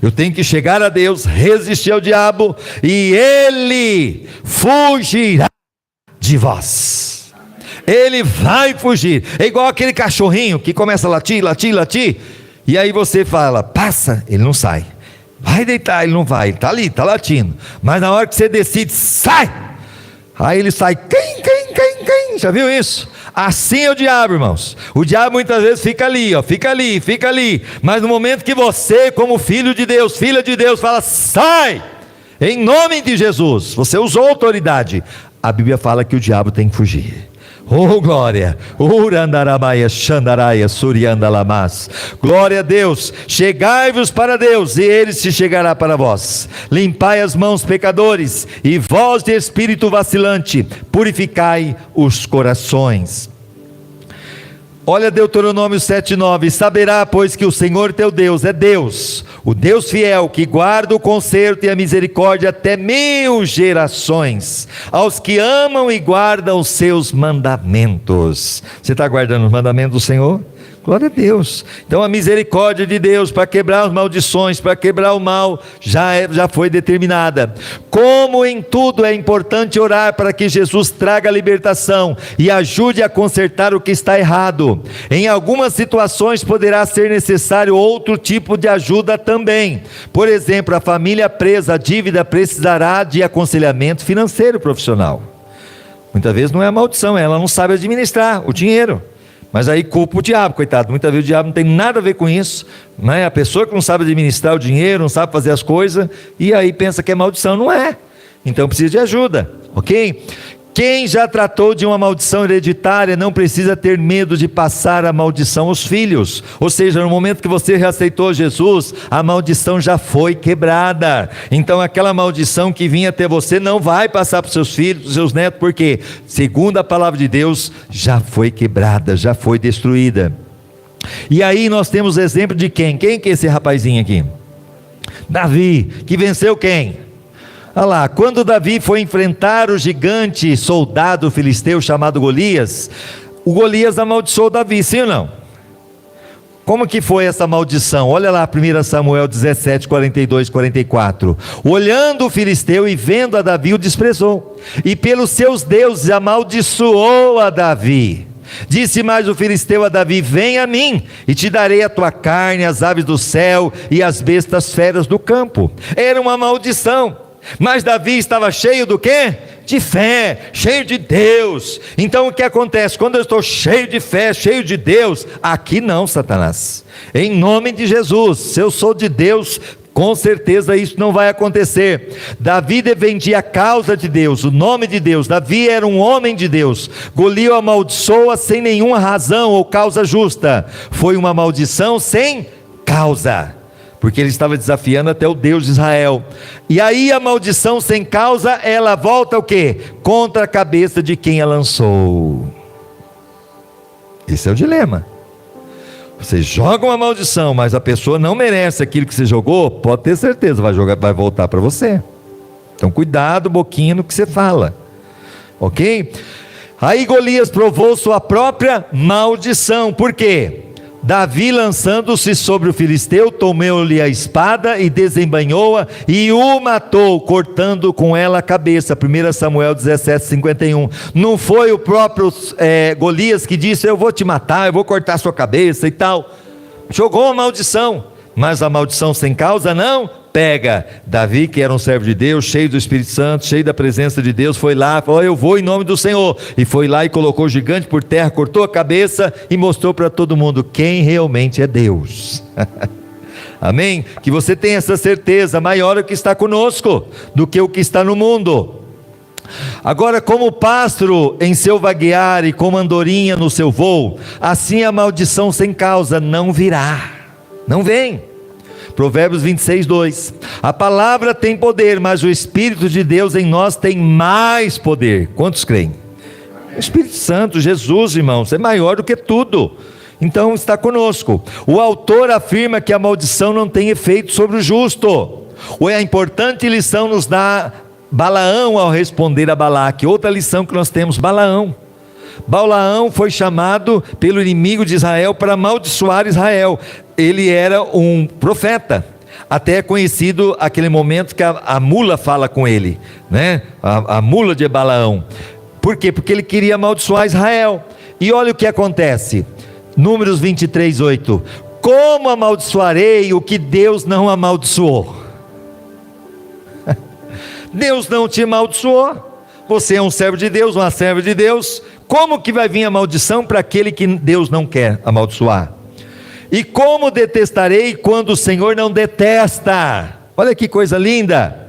Eu tenho que chegar a Deus, resistir ao diabo, e ele fugirá de vós. Ele vai fugir. É igual aquele cachorrinho que começa a latir, latir, latir, e aí você fala, passa, ele não sai. Vai deitar, ele não vai, ele está ali, está latindo. Mas na hora que você decide, sai, aí ele sai, quem, já viu isso? Assim é o diabo, irmãos. O diabo muitas vezes fica ali, fica ali, mas no momento que você, como filho de Deus, filha de Deus, fala, sai, em nome de Jesus, você usou autoridade, a Bíblia fala que o diabo tem que fugir. Oh glória, glória a Deus. Chegai-vos para Deus, e Ele se chegará para vós. Limpai as mãos, pecadores, e vós de espírito vacilante, purificai os corações. Olha Deuteronômio 7,9, saberá pois que o Senhor teu Deus é Deus, o Deus fiel, que guarda o conserto e a misericórdia até 1000 gerações, aos que amam e guardam os seus mandamentos. Você está guardando os mandamentos do Senhor? Glória a Deus. Então a misericórdia de Deus para quebrar as maldições, para quebrar o mal, já foi determinada. Como em tudo é importante orar para que Jesus traga a libertação e ajude a consertar o que está errado. Em algumas situações poderá ser necessário outro tipo de ajuda também. Por exemplo, a família presa à dívida precisará de aconselhamento financeiro profissional. Muitas vezes não é a maldição, ela não sabe administrar o dinheiro. Mas aí culpa o diabo, coitado. Muitas vezes o diabo não tem nada a ver com isso, né? A pessoa que não sabe administrar o dinheiro, não sabe fazer as coisas, e aí pensa que é maldição. Não é. Então precisa de ajuda, ok? Quem já tratou de uma maldição hereditária não precisa ter medo de passar a maldição aos filhos. Ou seja, no momento que você já aceitou Jesus, a maldição já foi quebrada. Então aquela maldição que vinha até você não vai passar para os seus filhos, para os seus netos, porque segundo a palavra de Deus, já foi quebrada, já foi destruída. E aí nós temos exemplo de quem? Quem que é esse rapazinho aqui? Davi, que venceu quem? Olha lá, quando Davi foi enfrentar o gigante soldado filisteu chamado Golias, o Golias amaldiçoou Davi, sim ou não? Como que foi essa maldição? Olha lá 1 Samuel 17, 42, 44. Olhando o filisteu e vendo a Davi, o desprezou, e pelos seus deuses amaldiçoou a Davi. Disse mais o filisteu a Davi: vem a mim, e te darei a tua carne, as aves do céu e as bestas feras do campo. Era uma maldição, mas Davi estava cheio do quê? De fé, cheio de Deus. Então o que acontece? Quando eu estou cheio de fé, cheio de Deus, aqui não, Satanás, em nome de Jesus, se eu sou de Deus, com certeza isso não vai acontecer. Davi defendia a causa de Deus, o nome de Deus. Davi era um homem de Deus. Golias amaldiçoa sem nenhuma razão ou causa justa. Foi uma maldição sem causa, porque ele estava desafiando até o Deus de Israel. E aí a maldição sem causa, ela volta o quê? Contra a cabeça de quem a lançou. Esse é o dilema. Você joga uma maldição, mas a pessoa não merece aquilo que você jogou, pode ter certeza, vai voltar para você. Então cuidado, boquinha, no que você fala, ok? Aí Golias provou sua própria maldição. Por quê? Davi, lançando-se sobre o filisteu, tomou-lhe a espada e desembainhou-a e o matou, cortando com ela a cabeça. 1 Samuel 17, 51. Não foi o próprio Golias que disse: eu vou te matar, eu vou cortar sua cabeça e tal. Jogou a maldição, mas a maldição sem causa não pega. Davi, que era um servo de Deus, cheio do Espírito Santo, cheio da presença de Deus, foi lá, falou: eu vou em nome do Senhor, e foi lá e colocou o gigante por terra, cortou a cabeça e mostrou para todo mundo quem realmente é Deus. Amém? Que você tenha essa certeza, maior é o que está conosco do que o que está no mundo. Agora, como o pássaro em seu vaguear e como andorinha no seu voo, assim a maldição sem causa não virá, não vem. Provérbios 26, 2. A palavra tem poder, mas o Espírito de Deus em nós tem mais poder. Quantos creem? O Espírito Santo, Jesus, irmãos, é maior do que tudo. Então está conosco. O autor afirma que a maldição não tem efeito sobre o justo. A importante lição nos dá Balaão ao responder a Balaque. Outra lição que nós temos: Balaão foi chamado pelo inimigo de Israel para amaldiçoar Israel. Ele era um profeta, até é conhecido aquele momento que a mula fala com ele, né? A mula de Balaão. Por quê? Porque ele queria amaldiçoar Israel. E olha o que acontece, Números 23, 8. Como amaldiçoarei o que Deus não amaldiçoou? Deus não te amaldiçoou. Você é um servo de Deus, uma serva de Deus. Como que vai vir a maldição para aquele que Deus não quer amaldiçoar? E como detestarei quando o Senhor não detesta? Olha que coisa linda.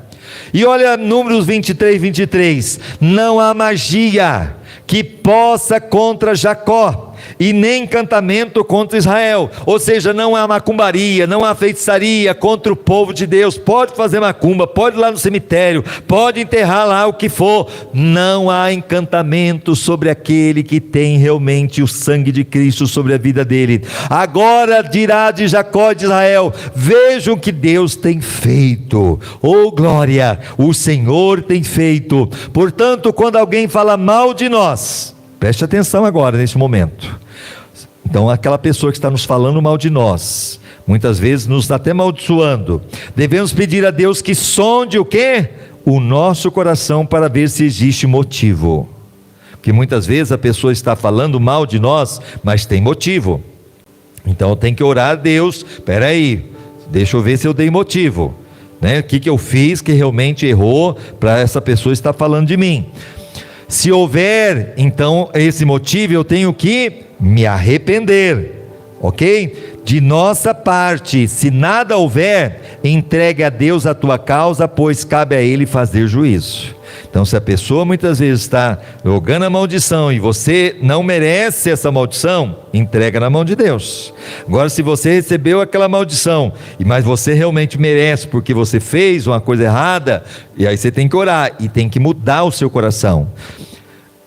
E olha Números 23, 23. Não há magia que possa contra Jacó, e nem encantamento contra Israel. Ou seja, não há macumbaria, não há feitiçaria contra o povo de Deus. Pode fazer macumba, pode ir lá no cemitério, pode enterrar lá o que for. Não há encantamento sobre aquele que tem realmente o sangue de Cristo sobre a vida dele. Agora dirá de Jacó e de Israel: vejam o que Deus tem feito. Oh glória, o Senhor tem feito. Portanto, quando alguém fala mal de nós, preste atenção agora nesse momento. Então aquela pessoa que está nos falando mal de nós, muitas vezes nos até amaldiçoando, devemos pedir a Deus que sonde o quê? O nosso coração, para ver se existe motivo. Porque muitas vezes a pessoa está falando mal de nós, mas tem motivo. Então eu tenho que orar a Deus: espera aí, deixa eu ver se eu dei motivo, né? O que eu fiz que realmente errou para essa pessoa estar falando de mim. Se houver então esse motivo, eu tenho que me arrepender, ok? De nossa parte, se nada houver, entregue a Deus a tua causa, pois cabe a Ele fazer juízo. Então, se a pessoa muitas vezes está jogando a maldição e você não merece essa maldição, entrega na mão de Deus. Agora, se você recebeu aquela maldição, mas você realmente merece porque você fez uma coisa errada, e aí você tem que orar e tem que mudar o seu coração.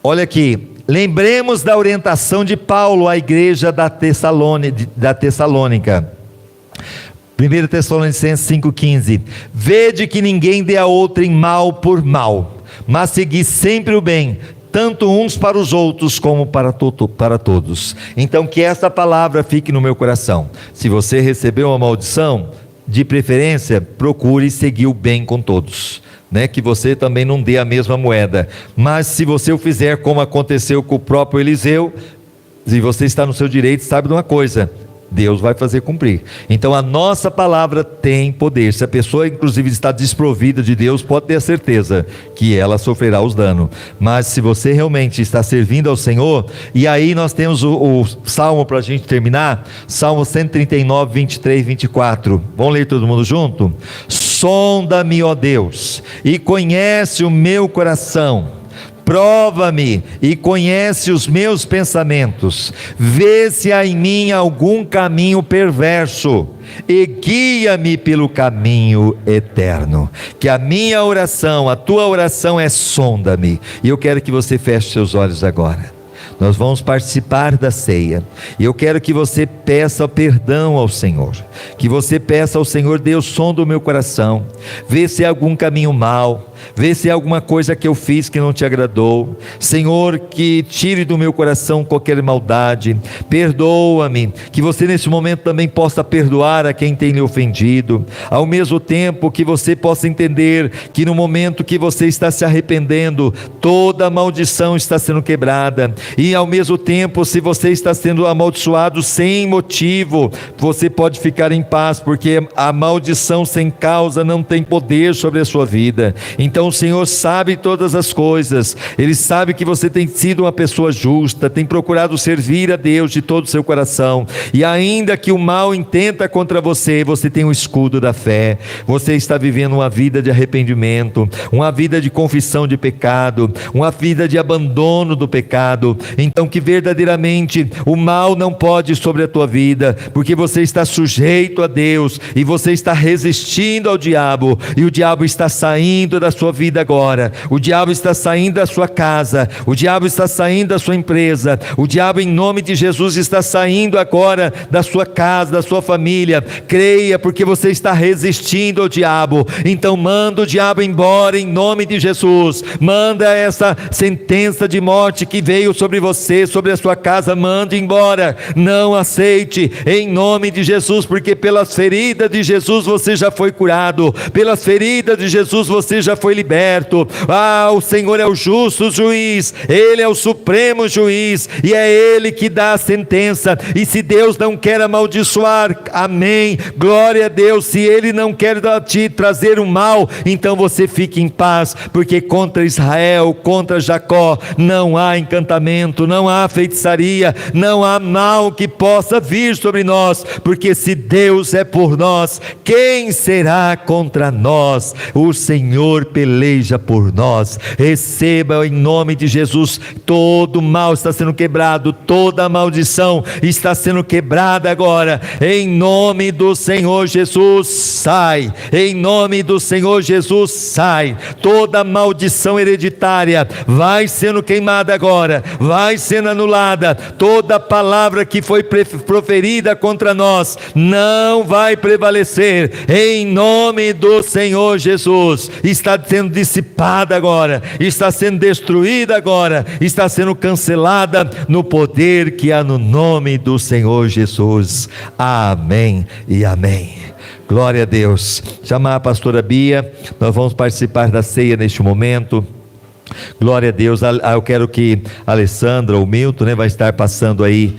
Olha aqui, lembremos da orientação de Paulo à igreja da Tessalônica. 1 Tessalonicenses 5,15: vede que ninguém dê a outrem mal por mal, mas segui sempre o bem, tanto uns para os outros como para todos. Então que essa palavra fique no meu coração. Se você recebeu uma maldição, de preferência procure seguir o bem com todos, que você também não dê a mesma moeda. Mas se você o fizer como aconteceu com o próprio Eliseu, se você está no seu direito, sabe de uma coisa: Deus vai fazer cumprir. Então a nossa palavra tem poder. Se a pessoa inclusive está desprovida de Deus, pode ter a certeza que ela sofrerá os danos. Mas se você realmente está servindo ao Senhor, e aí nós temos o Salmo para a gente terminar, Salmo 139, 23, 24, vamos ler todo mundo junto? Sonda-me, ó Deus, e conhece o meu coração, prova-me e conhece os meus pensamentos, vê se há em mim algum caminho perverso, e guia-me pelo caminho eterno. Que a minha oração, a tua oração é: sonda-me. E eu quero que você feche seus olhos agora. Nós vamos participar da ceia, e eu quero que você peça perdão ao Senhor, que você peça ao Senhor: Deus, sonda o meu coração, vê se há algum caminho mau, vê se há alguma coisa que eu fiz que não te agradou. Senhor, que tire do meu coração qualquer maldade, perdoa-me. Que você nesse momento também possa perdoar a quem tem lhe ofendido, ao mesmo tempo que você possa entender que no momento que você está se arrependendo, toda maldição está sendo quebrada. E ao mesmo tempo, se você está sendo amaldiçoado sem motivo, você pode ficar em paz, porque a maldição sem causa não tem poder sobre a sua vida. Então o Senhor sabe todas as coisas, Ele sabe que você tem sido uma pessoa justa, tem procurado servir a Deus de todo o seu coração, e ainda que o mal intenta contra você, você tem o escudo da fé. Você está vivendo uma vida de arrependimento, uma vida de confissão de pecado, uma vida de abandono do pecado. Então que verdadeiramente o mal não pode sobre a tua vida, porque você está sujeito a Deus, e você está resistindo ao diabo, e o diabo está saindo da sua vida agora, o diabo está saindo da sua casa, o diabo está saindo da sua empresa, o diabo em nome de Jesus está saindo agora da sua casa, da sua família. Creia, porque você está resistindo ao diabo. Então manda o diabo embora em nome de Jesus. Manda essa sentença de morte que veio sobre você, sobre a sua casa, mande embora, não aceite em nome de Jesus, porque pelas feridas de Jesus você já foi curado, pelas feridas de Jesus você já foi liberto. O Senhor é o justo juiz, Ele é o supremo juiz, e é Ele que dá a sentença. E se Deus não quer amaldiçoar, amém, glória a Deus. Se Ele não quer te trazer o mal, então você fique em paz, porque contra Israel, contra Jacó, não há encantamento, não há feitiçaria, não há mal que possa vir sobre nós, porque se Deus é por nós, quem será contra nós? O Senhor peleja por nós. Receba em nome de Jesus. Todo mal está sendo quebrado, toda maldição está sendo quebrada agora, em nome do Senhor Jesus. Sai, em nome do Senhor Jesus, sai. Toda maldição hereditária vai sendo queimada agora, vai sendo anulada. Toda palavra que foi proferida contra nós não vai prevalecer, em nome do Senhor Jesus. Está sendo dissipada agora, está sendo destruída agora, está sendo cancelada no poder que há no nome do Senhor Jesus. Amém e amém. Glória a Deus. Chamar a pastora Bia, nós vamos participar da ceia neste momento. Glória a Deus. Eu quero que a Alessandra, o Milton, vai estar passando aí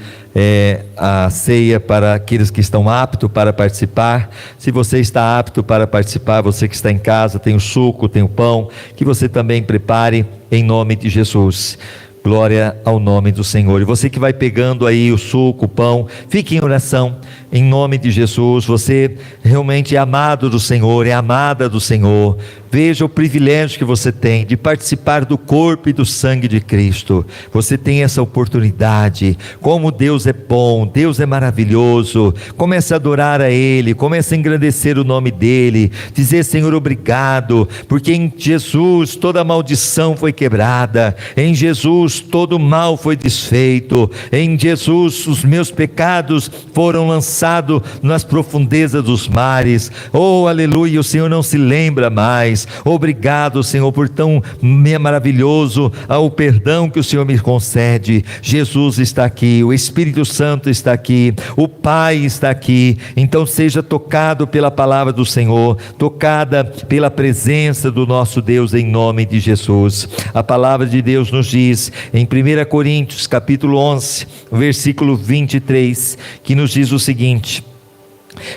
a ceia para aqueles que estão aptos para participar. Se você está apto para participar, você que está em casa, tem o suco, tem o pão, que você também prepare em nome de Jesus. Glória ao nome do Senhor. E você que vai pegando aí o suco, o pão, fique em oração, em nome de Jesus. Você realmente é amado do Senhor, é amada do Senhor. Veja o privilégio que você tem de participar do corpo e do sangue de Cristo. Você tem essa oportunidade. Como Deus é bom, Deus é maravilhoso. Comece a adorar a Ele, comece a engrandecer o nome dEle, dizer: Senhor, obrigado, porque em Jesus toda maldição foi quebrada, em Jesus todo mal foi desfeito, em Jesus os meus pecados foram lançados nas profundezas dos mares. Oh, aleluia, o Senhor não se lembra mais. Obrigado, Senhor, por tão maravilhoso o perdão que o Senhor me concede. Jesus está aqui, o Espírito Santo está aqui, o Pai está aqui. Então seja tocado pela palavra do Senhor, tocada pela presença do nosso Deus, em nome de Jesus. A palavra de Deus nos diz em 1 Coríntios capítulo 11, versículo 23, que nos diz o seguinte: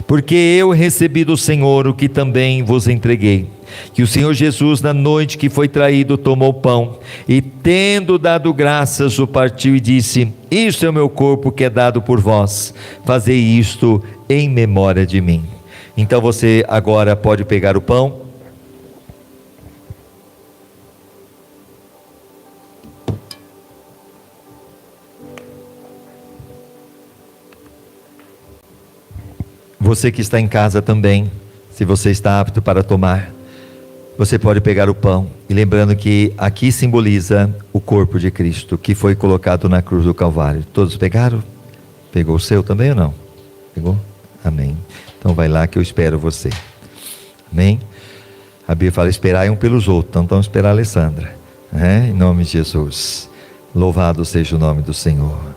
porque eu recebi do Senhor o que também vos entreguei, que o Senhor Jesus, na noite que foi traído, tomou pão e, tendo dado graças, o partiu e disse: isto é o meu corpo que é dado por vós, fazei isto em memória de mim. Então você agora pode pegar o pão. Você que está em casa também, se você está apto para tomar, você pode pegar o pão, e lembrando que aqui simboliza o corpo de Cristo, que foi colocado na cruz do Calvário. Todos pegaram? Pegou o seu também ou não? Pegou? Amém. Então vai lá que eu espero você. Amém? A Bíblia fala: esperai um pelos outros, então vamos esperar a Alessandra. Em nome de Jesus. Louvado seja o nome do Senhor.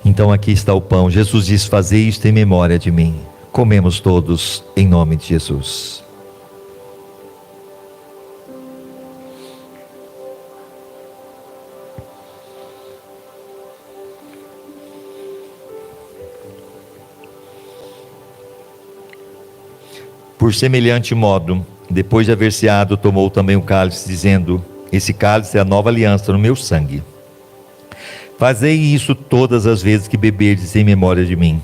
Então aqui está o pão. Jesus diz: fazei isto em memória de mim. Comemos todos em nome de Jesus. Por semelhante modo, depois de haver ceado, tomou também o cálice, dizendo: esse cálice é a nova aliança no meu sangue. Fazei isso todas as vezes que beberdes em memória de mim.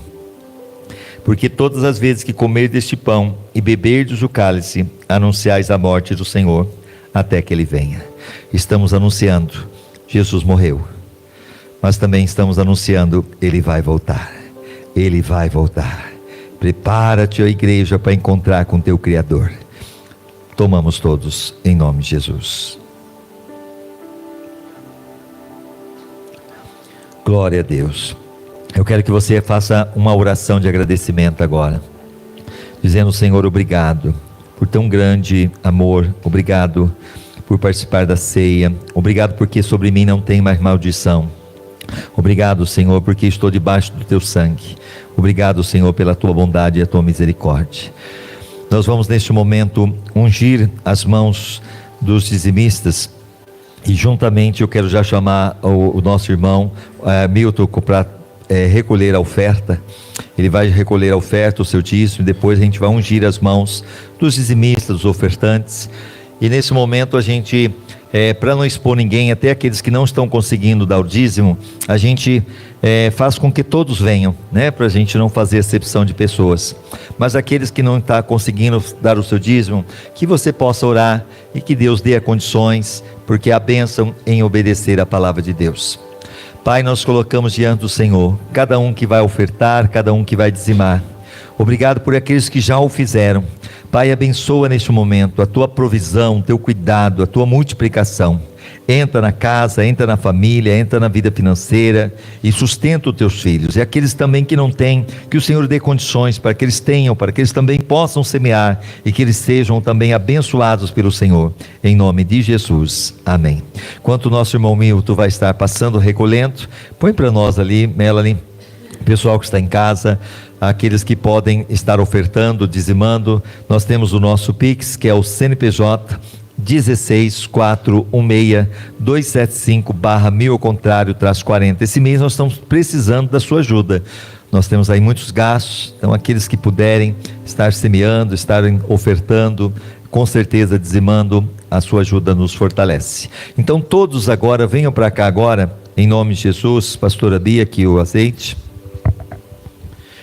Porque todas as vezes que comerdes este pão e beberdes o cálice, anunciais a morte do Senhor, até que Ele venha. Estamos anunciando: Jesus morreu, mas também estamos anunciando: Ele vai voltar. Ele vai voltar. Prepara-te, ó igreja, para encontrar com teu Criador. Tomamos todos em nome de Jesus. Glória a Deus. Eu quero que você faça uma oração de agradecimento agora, dizendo: Senhor, obrigado por tão grande amor, obrigado por participar da ceia, obrigado porque sobre mim não tem mais maldição, obrigado, Senhor, porque estou debaixo do teu sangue, obrigado, Senhor, pela tua bondade e a tua misericórdia. Nós vamos neste momento ungir as mãos dos dizimistas. E juntamente eu quero já chamar o nosso irmão Milton para recolher a oferta. Ele vai recolher a oferta, o seu dízimo, e depois a gente vai ungir as mãos dos dizimistas, dos ofertantes. E nesse momento a gente, para não expor ninguém, até aqueles que não estão conseguindo dar o dízimo, a gente faz com que todos venham, para a gente não fazer exceção de pessoas. Mas aqueles que não estão conseguindo dar o seu dízimo, que você possa orar e que Deus dê condições, porque há bênção em obedecer a palavra de Deus. Pai, nós colocamos diante do Senhor cada um que vai ofertar, cada um que vai dizimar. Obrigado por aqueles que já o fizeram. Pai, abençoa neste momento a tua provisão, o teu cuidado, a tua multiplicação. Entra na casa, entra na família, entra na vida financeira e sustenta os teus filhos. E aqueles também que não têm, que o Senhor dê condições para que eles tenham, para que eles também possam semear e que eles sejam também abençoados pelo Senhor. Em nome de Jesus. Amém. Enquanto o nosso irmão Milton vai estar passando, recolhendo, põe para nós ali, Melanie, pessoal que está em casa, aqueles que podem estar ofertando, dizimando. Nós temos o nosso Pix, que é o CNPJ 16416-275/1000 ao contrário, -40. Esse mês nós estamos precisando da sua ajuda. Nós temos aí muitos gastos, então aqueles que puderem estar semeando, estarem ofertando, com certeza dizimando, a sua ajuda nos fortalece. Então todos agora, venham para cá agora, em nome de Jesus. Pastora Bia, aqui o azeite.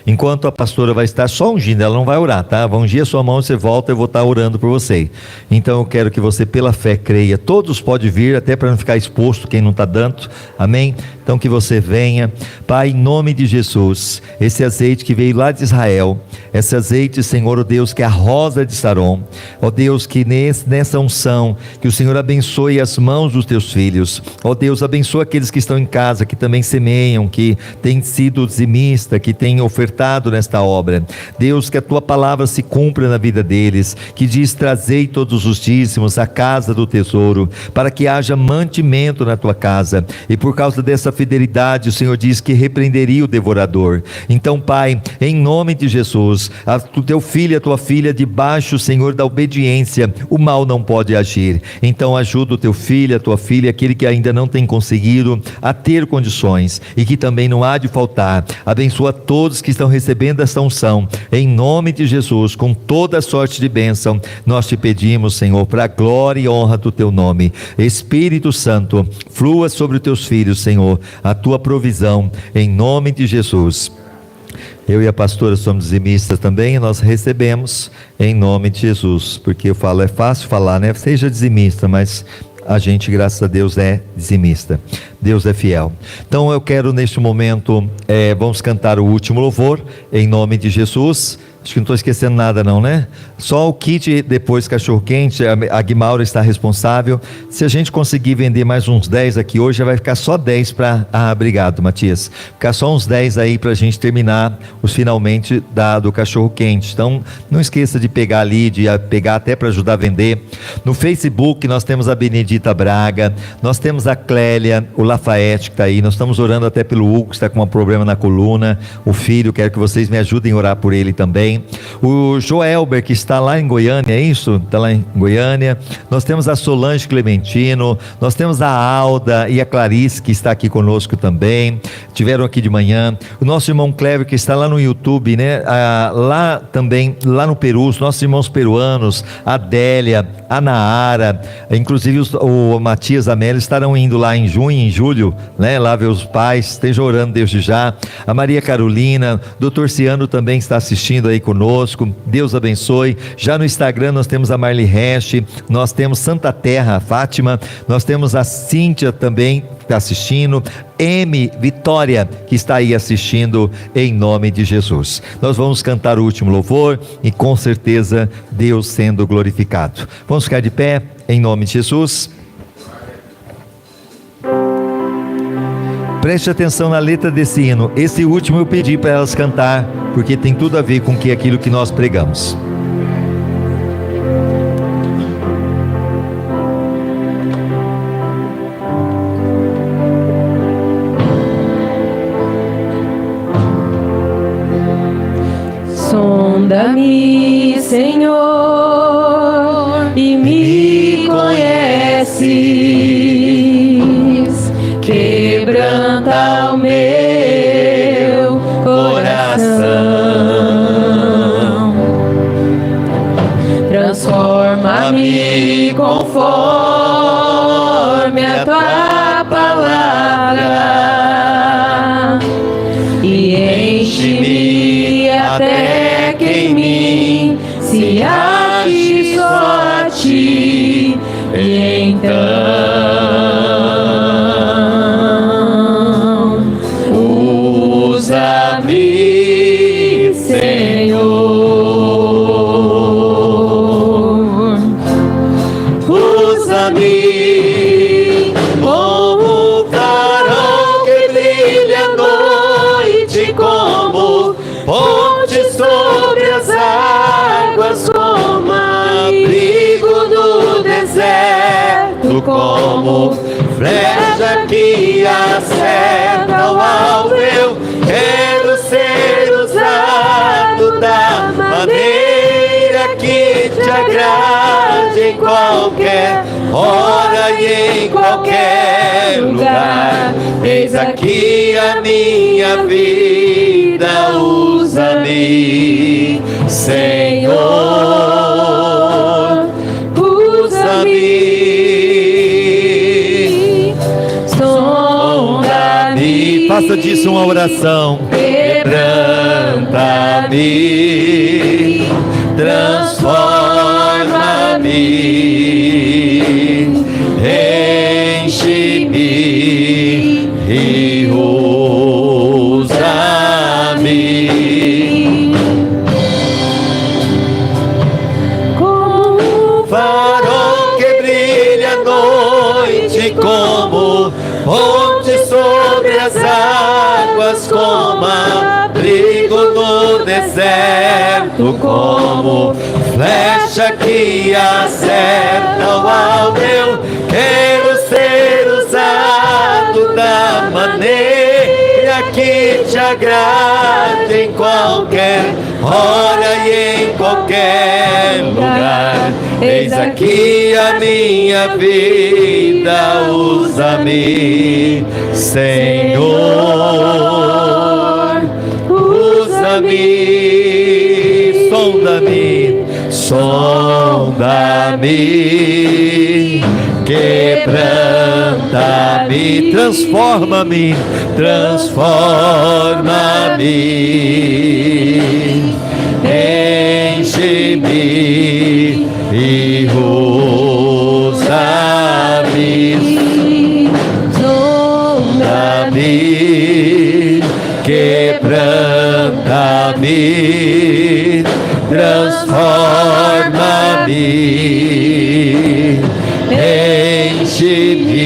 Enquanto a pastora vai estar só ungindo, ela não vai orar, tá? Vai ungir a sua mão, você volta, eu vou estar orando por você. Então eu quero que você pela fé creia. Todos podem vir, até para não ficar exposto quem não está dando, amém? Então que você venha, Pai, em nome de Jesus, esse azeite que veio lá de Israel, esse azeite, Senhor, ó Deus, que é a rosa de Saron, ó Deus, que nessa unção, que o Senhor abençoe as mãos dos teus filhos, ó Deus, abençoa aqueles que estão em casa, que também semeiam, que têm sido dizimista, que têm ofertado nesta obra. Deus, que a tua palavra se cumpra na vida deles, que diz: trazei todos os dízimos à casa do tesouro, para que haja mantimento na tua casa, e por causa dessa fidelidade, o Senhor diz que repreenderia o devorador. Então, Pai, em nome de Jesus, o teu filho e a tua filha, debaixo, Senhor, da obediência, o mal não pode agir. Então ajuda o teu filho, a tua filha, aquele que ainda não tem conseguido a ter condições, e que também não há de faltar. Abençoa todos que estão recebendo esta unção, em nome de Jesus, com toda sorte de bênção, nós te pedimos, Senhor, para a glória e honra do teu nome. Espírito Santo, flua sobre os teus filhos, Senhor, a tua provisão, em nome de Jesus. Eu e a pastora somos dizimistas também, nós recebemos em nome de Jesus, porque eu falo, é fácil falar, né? Seja dizimista, mas a gente, graças a Deus, é dizimista. Deus é fiel. Então eu quero neste momento, vamos cantar o último louvor, em nome de Jesus. Acho que não estou esquecendo nada não, né? Só o kit depois cachorro quente, a Guimaura está responsável. Se a gente conseguir vender mais uns 10 aqui hoje, já vai ficar só 10 para... obrigado, Matias. Ficar só uns 10 aí para a gente terminar os finalmente do cachorro quente. Então não esqueça de pegar ali, de pegar até para ajudar a vender. No Facebook nós temos a Benedita Braga, nós temos a Clélia, o Lafayette que está aí. Nós estamos orando até pelo Hugo, que está com um problema na coluna. O filho, quero que vocês me ajudem a orar por ele também. O Joelber, que está lá em Goiânia, é isso? Está lá em Goiânia. Nós temos a Solange Clementino, nós temos a Alda e a Clarice, que está aqui conosco também, tiveram aqui de manhã. O nosso irmão Clever, que está lá no YouTube, né? Lá também, lá no Peru, os nossos irmãos peruanos, a Adélia, a Naara, inclusive o Matias e a Amélia estarão indo lá em junho, em julho, né? Lá ver os pais, esteja orando desde já. A Maria Carolina, doutor Ciano também está assistindo aí conosco, Deus abençoe. Já no Instagram nós temos a Marli Hash, nós temos Santa Terra, a Fátima, nós temos a Cíntia também, que está assistindo, M. Vitória, que está aí assistindo, em nome de Jesus. Nós vamos cantar o último louvor, e com certeza Deus sendo glorificado. Vamos ficar de pé, em nome de Jesus. Preste atenção na letra desse hino. Esse último eu pedi para elas cantar, porque tem tudo a ver com aquilo que nós pregamos. Sonda-me, Senhor, e me conheces, quebranta o meu coração, transforma-me conforme a tua palavra, e enche-me até que em mim se ache só a ti, e então usa-me, Senhor, usa-me como um farol que brilha à noite, como ponte sobre as águas, como abrigo no deserto, como flecha que acerta o alvo. Eu quero ser usado da maneira que te agrade, em qualquer hora e em qualquer lugar. Eis aqui a minha vida, usa-me, Senhor, usa-me, sonda-me. Faça disso uma oração. Quebranta transforma-me, enche-me e usa-me. Como um farol que brilha à noite, como ponte sobre as águas, como abrigo no deserto, como flecha que acerta o alvo. Eu quero ser usado da maneira que te agrade, em qualquer hora e em qualquer lugar. Eis aqui a minha vida, usa-me, Senhor, usa-me, sonda-me, sonda-me, quebranta-me, transforma-me, transforma-me, enche-me e usa-me, sonda-me, quebranta-me, transforma-me, enche-me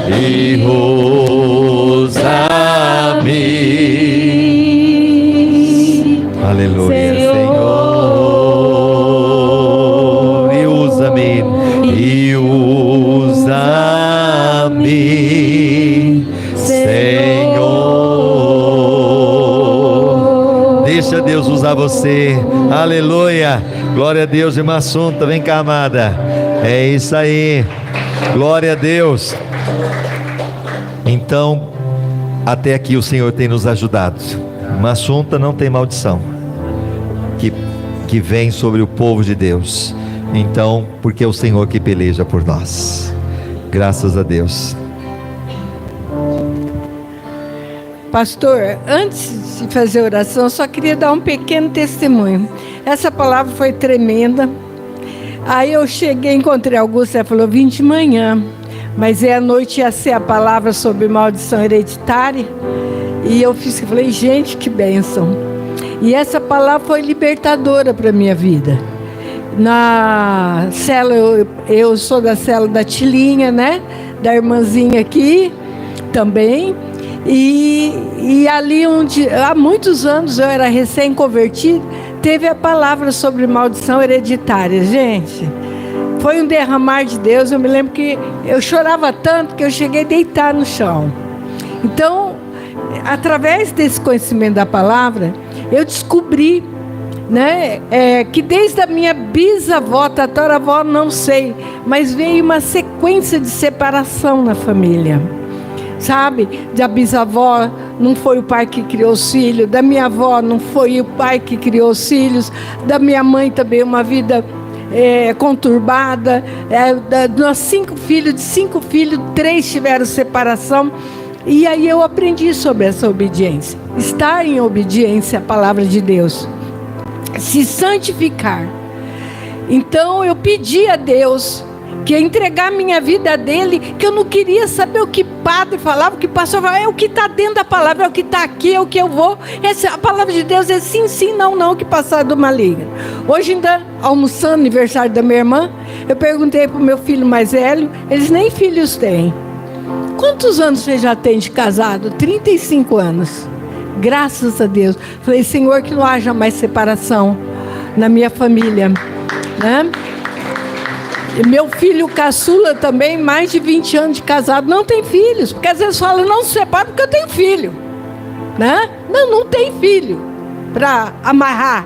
e usa-me. Aleluia, Senhor, e usa-me, Senhor. Deixa Deus usar você. Aleluia. Glória a Deus, irmã Assunta. Vem cá, amada. É isso aí. Glória a Deus. Então, até aqui o Senhor tem nos ajudado. Irmã Assunta, não tem maldição que vem sobre o povo de Deus. Então, porque é o Senhor que peleja por nós. Graças a Deus. Pastor, antes de fazer oração, eu só queria dar um pequeno testemunho. Essa palavra foi tremenda. Aí eu cheguei, encontrei Augusto, ela falou, vim de manhã, mas à noite ia ser a palavra sobre maldição hereditária. E eu falei, gente, que bênção. E essa palavra foi libertadora para a minha vida. Na célula, eu sou da célula da Tilinha, né? Da irmãzinha aqui também. E ali onde, há muitos anos eu era recém-convertida, teve a palavra sobre maldição hereditária. Gente, foi um derramar de Deus. Eu me lembro que eu chorava tanto que eu cheguei a deitar no chão. Então, através desse conhecimento da palavra, eu descobri, né, que desde a minha bisavó, tataravó, não sei, mas veio uma sequência de separação na família, sabe? Da bisavó não foi o pai que criou os filhos, da minha avó não foi o pai que criou os filhos, da minha mãe também uma vida conturbada, nós 5 filhos, de 5 filhos, 3 tiveram separação. E aí eu aprendi sobre essa obediência, estar em obediência à palavra de Deus, se santificar. Então eu pedi a Deus que ia entregar minha vida a dele, que eu não queria saber o que padre falava, o que pastor falava, é o que está dentro da palavra, é o que está aqui, é o que eu vou. A palavra de Deus é sim, sim, não, não, que passar do maligno. Hoje ainda, almoçando, aniversário da minha irmã, eu perguntei para o meu filho mais velho, eles nem filhos têm. Quantos anos você já tem de casado? 35 anos. Graças a Deus. Falei, Senhor, que não haja mais separação na minha família, né? E meu filho caçula também, mais de 20 anos de casado, não tem filhos. Porque às vezes falam, não se separa porque eu tenho filho, né? Não tem filho para amarrar.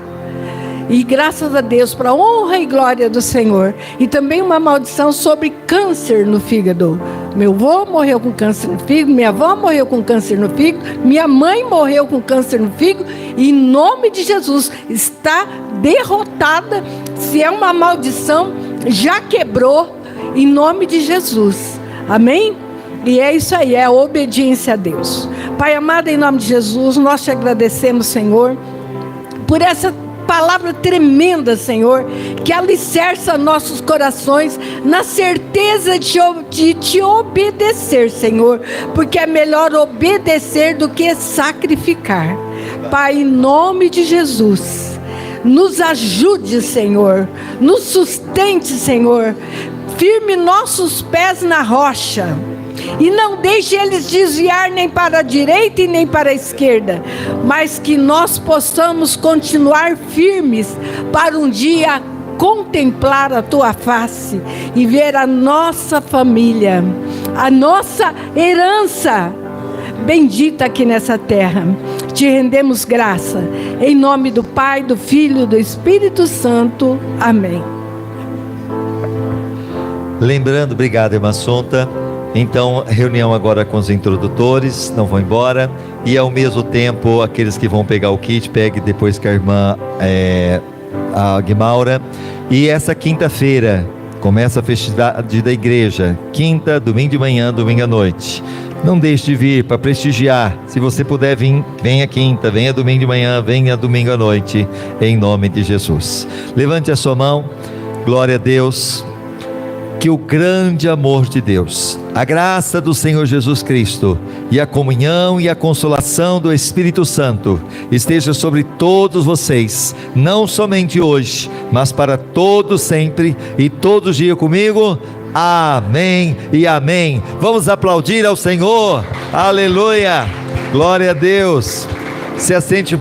E graças a Deus, para a honra e glória do Senhor. E também uma maldição sobre câncer no fígado. Meu avô morreu com câncer no fígado, minha avó morreu com câncer no fígado, minha mãe morreu com câncer no fígado. E em nome de Jesus, está derrotada. Se é uma maldição, já quebrou, em nome de Jesus. Amém? E é isso aí, é a obediência a Deus. Pai amado, em nome de Jesus, nós te agradecemos, Senhor, por essa palavra tremenda, Senhor, que alicerça nossos corações na certeza de te obedecer, Senhor, porque é melhor obedecer do que sacrificar. Pai, em nome de Jesus, nos ajude, Senhor, nos sustente, Senhor, firme nossos pés na rocha, e não deixe eles desviar nem para a direita e nem para a esquerda, mas que nós possamos continuar firmes para um dia contemplar a tua face e ver a nossa família, a nossa herança bendita aqui nessa terra. Te rendemos graça, em nome do Pai, do Filho e do Espírito Santo. Amém. Lembrando, obrigado, irmã Assunta. Então, reunião agora com os introdutores, não vão embora. E ao mesmo tempo, aqueles que vão pegar o kit, pegue depois que a irmã a Guimaura. E essa quinta-feira, começa a festividade da igreja. Quinta, domingo de manhã, domingo à noite. Não deixe de vir para prestigiar. Se você puder vir, venha quinta, venha domingo de manhã, venha domingo à noite, em nome de Jesus. Levante a sua mão. Glória a Deus. Que o grande amor de Deus, a graça do Senhor Jesus Cristo e a comunhão e a consolação do Espírito Santo esteja sobre todos vocês, não somente hoje, mas para todos sempre e todos dias comigo. Amém e amém. Vamos aplaudir ao Senhor. Aleluia. Glória a Deus. Se assente.